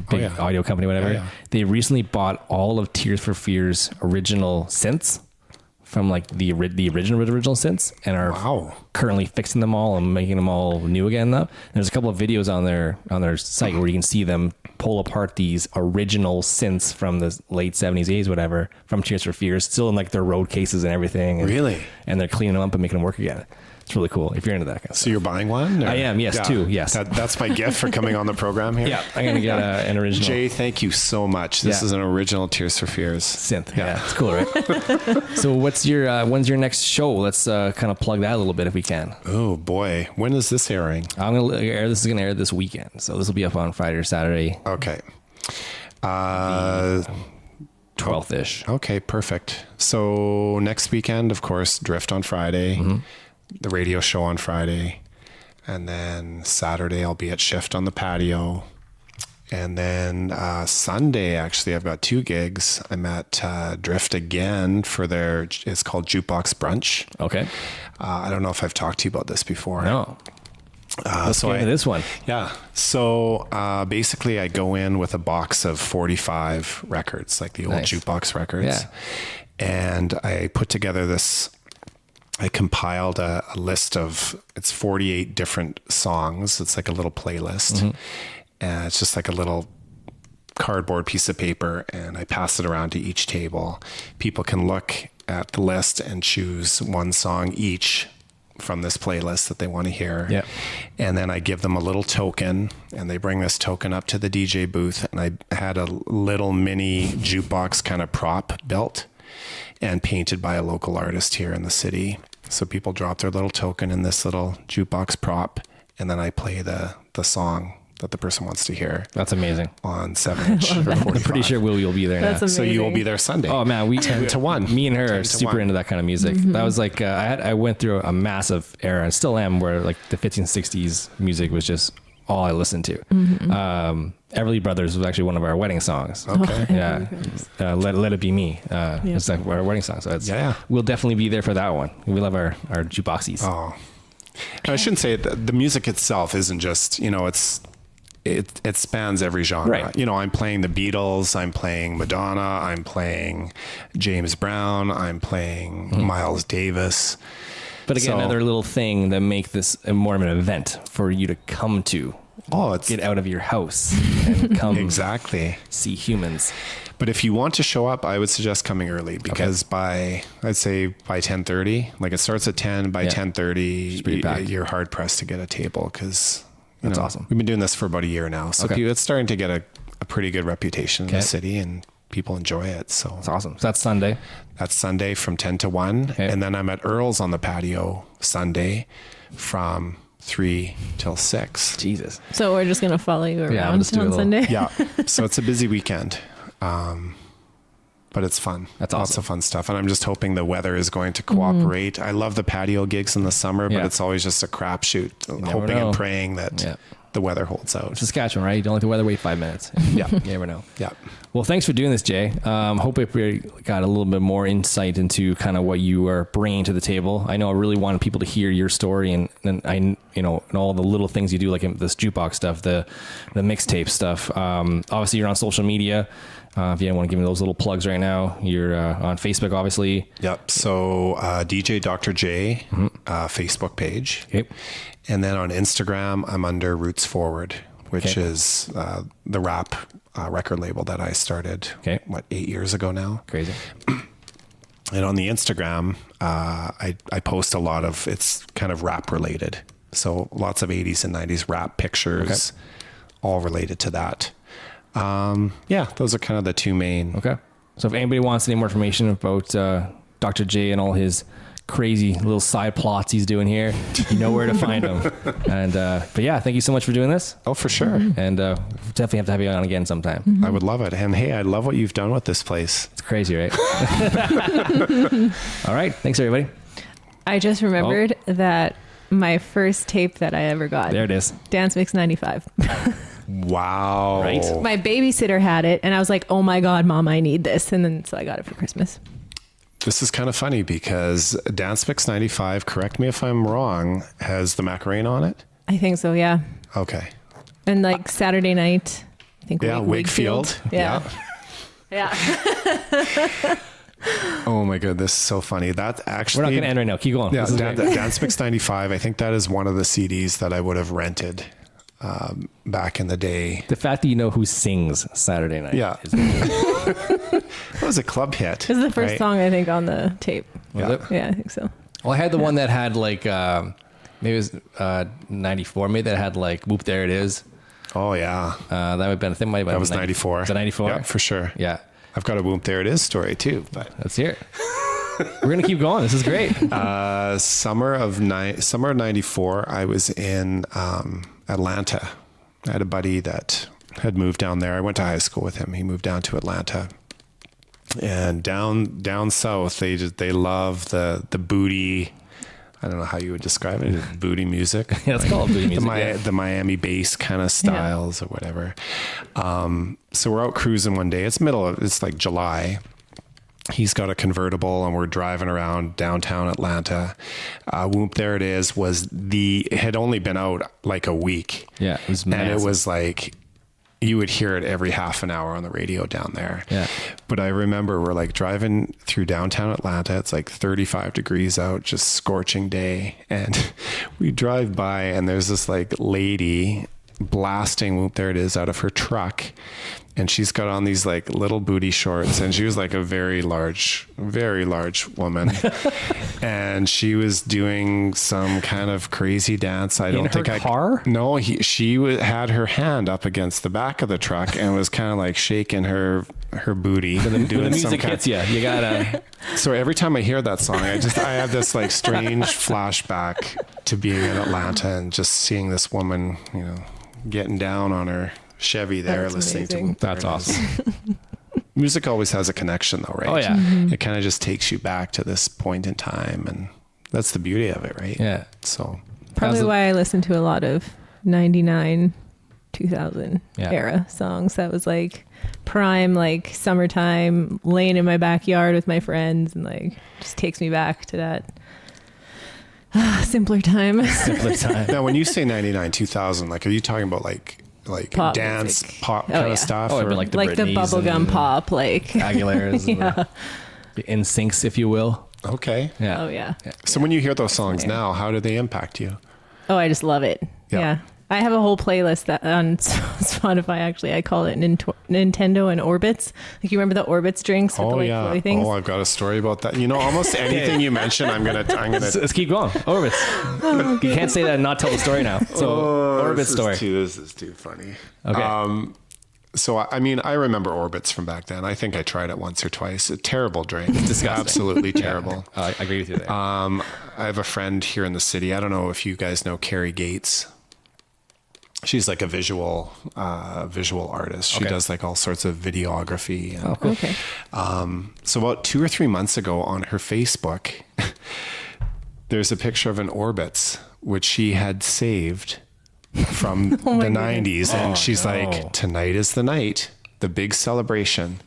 [SPEAKER 1] big audio company, whatever.
[SPEAKER 3] Yeah.
[SPEAKER 1] They recently bought all of Tears for Fears original synths from like the original synths, and are currently fixing them all and making them all new again now. There's a couple of videos on their site where you can see them pull apart these original synths from the late 70s, 80s, whatever, from Tears for Fears, still in like their road cases and everything. And,
[SPEAKER 3] really?
[SPEAKER 1] And they're cleaning them up and making them work again. It's really cool if you're into that kind of stuff.
[SPEAKER 3] So you're buying one? Or?
[SPEAKER 1] I am, yes, two, yes.
[SPEAKER 3] That's my gift for coming on the program here.
[SPEAKER 1] Yeah, I'm going to get an original.
[SPEAKER 3] Jay, thank you so much. This is an original Tears for Fears
[SPEAKER 1] synth. Yeah, it's cool, right? So when's your next show? Let's kind of plug that a little bit if we can.
[SPEAKER 3] Oh boy, when is this airing?
[SPEAKER 1] This is going to air this weekend. So this will be up on Friday or Saturday.
[SPEAKER 3] Okay.
[SPEAKER 1] 12th-ish.
[SPEAKER 3] Okay, perfect. So next weekend, of course, Drift on Friday, the radio show on Friday, and then Saturday I'll be at Shift on the patio. And then Sunday, actually, I've got 2 gigs. I'm at Drift again for it's called Jukebox Brunch.
[SPEAKER 1] Okay.
[SPEAKER 3] I don't know if I've talked to you about this before.
[SPEAKER 1] No. Let's get into this one.
[SPEAKER 3] Yeah. So basically, I go in with a box of 45 records, like the old
[SPEAKER 1] Nice.
[SPEAKER 3] jukebox records.
[SPEAKER 1] Yeah.
[SPEAKER 3] And I put together this, I compiled a list of, it's 48 different songs. It's like a little playlist. And it's just like a little cardboard piece of paper. And I pass it around to each table. People can look at the list and choose one song each from this playlist that they want to hear.
[SPEAKER 1] Yeah.
[SPEAKER 3] And then I give them a little token, and they bring this token up to the DJ booth. And I had a little mini jukebox kind of prop built and painted by a local artist here in the city. So people drop their little token in this little jukebox prop, and then I play the song that the person wants to hear
[SPEAKER 1] That's amazing.
[SPEAKER 3] on 7-inch or 45.
[SPEAKER 1] I'm pretty sure we'll be there
[SPEAKER 2] That's
[SPEAKER 1] now.
[SPEAKER 2] amazing.
[SPEAKER 3] So you will be there Sunday.
[SPEAKER 1] Oh man, we
[SPEAKER 3] 10 to 1.
[SPEAKER 1] Me and her
[SPEAKER 3] 10
[SPEAKER 1] are
[SPEAKER 3] to
[SPEAKER 1] super
[SPEAKER 3] 1.
[SPEAKER 1] into that kind of music. That was like I went through a massive era and still am, where like the 50s and 60s music was just all I listened to. Everly Brothers was actually one of our wedding songs.
[SPEAKER 3] Okay.
[SPEAKER 1] Yeah, Let It Be Me. It's like our wedding song. So it's,
[SPEAKER 3] Yeah.
[SPEAKER 1] we'll definitely be there for that one. We love our jukeboxies.
[SPEAKER 3] Oh, I shouldn't say it. The music itself isn't just, it spans every genre.
[SPEAKER 1] Right.
[SPEAKER 3] I'm playing the Beatles, I'm playing Madonna, I'm playing James Brown, I'm playing Miles Davis.
[SPEAKER 1] But again,
[SPEAKER 3] So-
[SPEAKER 1] another little thing that make this more of an event for you to come to.
[SPEAKER 3] Oh, it's
[SPEAKER 1] Get out of your house and come
[SPEAKER 3] exactly.
[SPEAKER 1] see humans.
[SPEAKER 3] But if you want to show up, I would suggest coming early, because I'd say by 10:30, like it starts at 10, by
[SPEAKER 1] Yeah.
[SPEAKER 3] 10:30,
[SPEAKER 1] pretty packed.
[SPEAKER 3] you're hard pressed to get a table, because
[SPEAKER 1] That's awesome.
[SPEAKER 3] We've been doing this for about a year now. So
[SPEAKER 1] Okay.
[SPEAKER 3] it's starting to get a pretty good reputation in
[SPEAKER 1] Okay.
[SPEAKER 3] the city, and people enjoy it. So
[SPEAKER 1] It's awesome. So that's Sunday.
[SPEAKER 3] that's Sunday from 10 to 1.
[SPEAKER 1] Okay.
[SPEAKER 3] And then I'm at Earl's on the patio Sunday from 3 till 6.
[SPEAKER 1] Jesus.
[SPEAKER 2] So we're just gonna follow you
[SPEAKER 1] we'll
[SPEAKER 2] around
[SPEAKER 1] just do a
[SPEAKER 2] on
[SPEAKER 1] little-
[SPEAKER 2] Sunday.
[SPEAKER 3] Yeah. So it's a busy weekend. But it's fun.
[SPEAKER 1] That's
[SPEAKER 3] Lots
[SPEAKER 1] awesome.
[SPEAKER 3] of fun stuff. And I'm just hoping the weather is going to cooperate. I love the patio gigs in the summer, but
[SPEAKER 1] Yeah.
[SPEAKER 3] it's always just a crapshoot.
[SPEAKER 1] never
[SPEAKER 3] Hoping
[SPEAKER 1] know.
[SPEAKER 3] and praying that
[SPEAKER 1] Yeah.
[SPEAKER 3] the weather holds out.
[SPEAKER 1] Saskatchewan, right? You don't let the weather wait 5 minutes.
[SPEAKER 3] Yeah.
[SPEAKER 1] You never know.
[SPEAKER 3] Yeah.
[SPEAKER 1] Well, thanks for doing this, Jay. Hope we got a little bit more insight into kind of what you are bringing to the table. I know I really wanted people to hear your story and and all the little things you do, like this jukebox stuff, the mixtape stuff. Obviously, you're on social media. If you want to give me those little plugs right now, you're on Facebook, obviously.
[SPEAKER 3] Yep. So DJ Dr. J Facebook page.
[SPEAKER 1] Okay.
[SPEAKER 3] And then on Instagram, I'm under Roots Forward, which
[SPEAKER 1] Okay.
[SPEAKER 3] is the rap record label that I started,
[SPEAKER 1] Okay.
[SPEAKER 3] 8 years ago now.
[SPEAKER 1] Crazy.
[SPEAKER 3] And on the Instagram, I post a lot of, it's kind of rap related. So lots of 80s and 90s rap pictures, all related to that. Those are kind of the two main.
[SPEAKER 1] Okay. So if anybody wants any more information about Dr. J and all his crazy little side plots he's doing here, you know where to find him. And but yeah, thank you so much for doing this.
[SPEAKER 3] Oh, for sure.
[SPEAKER 1] And definitely have to have you on again sometime.
[SPEAKER 3] I would love it. And hey, I love what you've done with this place.
[SPEAKER 1] It's crazy, right? All right. Thanks, everybody.
[SPEAKER 2] I just remembered that my first tape that I ever got.
[SPEAKER 1] There it is.
[SPEAKER 2] Dance Mix 95.
[SPEAKER 3] Wow.
[SPEAKER 1] Right.
[SPEAKER 2] My babysitter had it, and I was like, oh my God, Mom, I need this. And then so I got it for Christmas.
[SPEAKER 3] This is kind of funny because Dance Mix 95, correct me if I'm wrong, has the Macarena on it.
[SPEAKER 2] I think so, yeah.
[SPEAKER 3] Okay.
[SPEAKER 2] And like Saturday night, I think
[SPEAKER 3] Yeah, Wakefield.
[SPEAKER 2] Yeah. Yeah.
[SPEAKER 3] Oh my God, this is so funny. That actually.
[SPEAKER 1] We're not going to end right now. Keep going.
[SPEAKER 3] Yeah,
[SPEAKER 1] This is great.
[SPEAKER 3] Dance Mix 95. I think that is one of the CDs that I would have rented back in the day.
[SPEAKER 1] The fact that you know who sings Saturday night.
[SPEAKER 3] Yeah.
[SPEAKER 1] Is
[SPEAKER 3] That was a club hit.
[SPEAKER 2] This is the first
[SPEAKER 3] right?
[SPEAKER 2] song I think on the tape.
[SPEAKER 3] Yeah.
[SPEAKER 1] it?
[SPEAKER 2] Yeah, I think so.
[SPEAKER 1] Well, I had the one that had like, maybe it was 94. Maybe that had like, whoop, there it is.
[SPEAKER 3] Oh, yeah.
[SPEAKER 1] That would have been, I think, might have been
[SPEAKER 3] That was 94.
[SPEAKER 1] Was it 94?
[SPEAKER 3] Yeah, for sure.
[SPEAKER 1] Yeah.
[SPEAKER 3] I've got a Boom There It Is story too. But
[SPEAKER 1] Let's hear it. We're going to keep going. This is great.
[SPEAKER 3] summer of 94, I was in Atlanta. I had a buddy that had moved down there. I went to high school with him. He moved down to Atlanta. And down south, they love the booty. I don't know how you would describe it. Booty music.
[SPEAKER 1] Yeah, let's call it booty music.
[SPEAKER 3] The Miami bass kind of styles or whatever. So we're out cruising one day. It's like July, He's got a convertible and we're driving around downtown Atlanta. Whoop, There It Is it had only been out like a week.
[SPEAKER 1] Yeah, it was
[SPEAKER 3] massive. And it
[SPEAKER 1] massive.
[SPEAKER 3] was like, you would hear it every half an hour on the radio down there.
[SPEAKER 1] Yeah.
[SPEAKER 3] But I remember we're like driving through downtown Atlanta. It's like 35 degrees out, just scorching day. And we drive by and there's this like lady blasting Whoop, There It Is out of her truck. And she's got on these like little booty shorts, and she was like a very large woman. And she was doing some kind of crazy dance. I don't think
[SPEAKER 1] car?
[SPEAKER 3] No, she had her hand up against the back of the truck and was kind of like shaking her booty.
[SPEAKER 1] When the music hits you gotta.
[SPEAKER 3] So every time I hear that song, I have this like strange flashback to being in Atlanta and just seeing this woman, getting down on her Chevy there,
[SPEAKER 2] That's
[SPEAKER 3] listening
[SPEAKER 2] amazing.
[SPEAKER 3] to
[SPEAKER 1] That's awesome.
[SPEAKER 3] Music always has a connection though, right?
[SPEAKER 1] Oh yeah.
[SPEAKER 3] It kind of just takes you back to this point in time, and that's the beauty of it, right?
[SPEAKER 1] Yeah.
[SPEAKER 3] So
[SPEAKER 2] Probably why I listened to a lot of 99, 2000
[SPEAKER 1] Yeah.
[SPEAKER 2] era songs. That was like prime, like summertime, laying in my backyard with my friends, and like just takes me back to that simpler time.
[SPEAKER 1] Simpler time.
[SPEAKER 3] now when you say 99, 2000, like are you talking about like
[SPEAKER 2] Pop
[SPEAKER 3] dance,
[SPEAKER 2] music.
[SPEAKER 3] pop
[SPEAKER 2] Oh,
[SPEAKER 3] kind
[SPEAKER 2] yeah.
[SPEAKER 3] of stuff?
[SPEAKER 1] Oh,
[SPEAKER 3] or-
[SPEAKER 1] but like the
[SPEAKER 2] like the
[SPEAKER 1] Britneys
[SPEAKER 2] bubblegum
[SPEAKER 1] and
[SPEAKER 2] pop, like
[SPEAKER 1] Aguilera's,
[SPEAKER 2] Yeah.
[SPEAKER 1] the NSYNCs, if you will.
[SPEAKER 3] okay.
[SPEAKER 1] Yeah.
[SPEAKER 2] Oh yeah.
[SPEAKER 3] So when you hear those songs now, how do they impact you?
[SPEAKER 2] Oh, I just love it.
[SPEAKER 3] Yeah.
[SPEAKER 2] Yeah. I have a whole playlist that on Spotify, actually. I call it Nintendo and Orbitz. Like, you remember the Orbitz drinks with the like floaty things?
[SPEAKER 3] Oh, I've got a story about that. Almost anything you mention, I'm gonna.
[SPEAKER 1] Let's keep going. Orbitz. You can't say that and not tell the story now. So Orbitz story.
[SPEAKER 3] This is too funny.
[SPEAKER 1] Okay.
[SPEAKER 3] So, I mean, I remember Orbitz from back then. I think I tried it once or twice. A terrible drink.
[SPEAKER 1] disgusting.
[SPEAKER 3] Absolutely terrible.
[SPEAKER 1] I agree with you there.
[SPEAKER 3] I have a friend here in the city. I don't know if you guys know Carrie Gates. She's like a visual artist. She does like all sorts of videography. And,
[SPEAKER 1] cool.
[SPEAKER 2] Okay.
[SPEAKER 3] so about 2 or 3 months ago on her Facebook, there's a picture of an Orbitz, which she had saved from the 90s. And she's like, tonight is the night, the big celebration.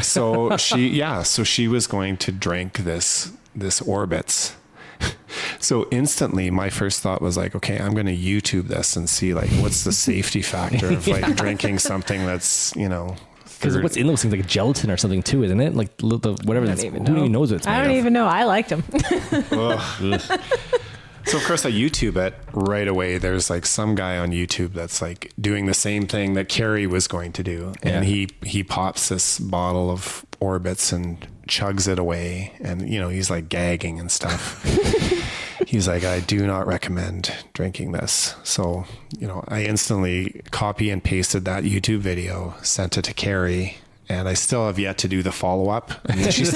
[SPEAKER 3] So she was going to drink this Orbitz. So instantly my first thought was like, okay, I'm going to YouTube this and see like, what's the safety factor of like drinking something that's,
[SPEAKER 1] Because what's in those things, like gelatin or something too, isn't it? Like the whatever.
[SPEAKER 2] I don't even
[SPEAKER 1] Who
[SPEAKER 2] know.
[SPEAKER 1] even knows what it's made
[SPEAKER 2] I don't
[SPEAKER 1] of?
[SPEAKER 2] even know. I liked them.
[SPEAKER 3] So of course I YouTube it right away. There's like some guy on YouTube that's like doing the same thing that Carrie was going to do. And
[SPEAKER 1] Yeah.
[SPEAKER 3] he pops this bottle of Orbitz and chugs it away. And, he's like gagging and stuff. He's like, I do not recommend drinking this. So, I instantly copy and pasted that YouTube video, sent it to Carrie. And I still have yet to do the follow up. I mean, she's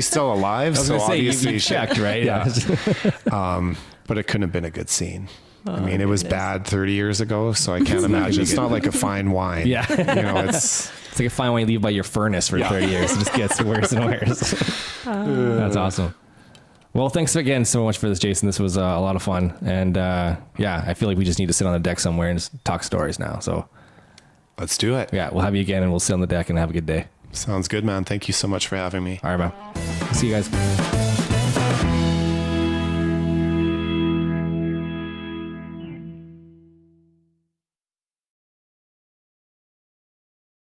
[SPEAKER 3] still alive.
[SPEAKER 1] I was
[SPEAKER 3] So
[SPEAKER 1] gonna say,
[SPEAKER 3] obviously
[SPEAKER 1] you checked, right?
[SPEAKER 3] Yeah. But it couldn't have been a good scene. I mean, it was
[SPEAKER 2] goodness.
[SPEAKER 3] bad 30 years ago, so I can't imagine. It's not like a fine wine.
[SPEAKER 1] Yeah.
[SPEAKER 3] It's
[SPEAKER 1] It's like a fine wine you leave by your furnace for 30 years. It just gets worse and worse. That's awesome. Well, thanks again so much for this, Jason. This was a lot of fun. And I feel like we just need to sit on the deck somewhere and just talk stories now. So
[SPEAKER 3] let's do it.
[SPEAKER 1] yeah, we'll have you again and we'll sit on the deck and have a good day.
[SPEAKER 3] Sounds good, man. Thank you so much for having me.
[SPEAKER 1] All right, man. See you guys.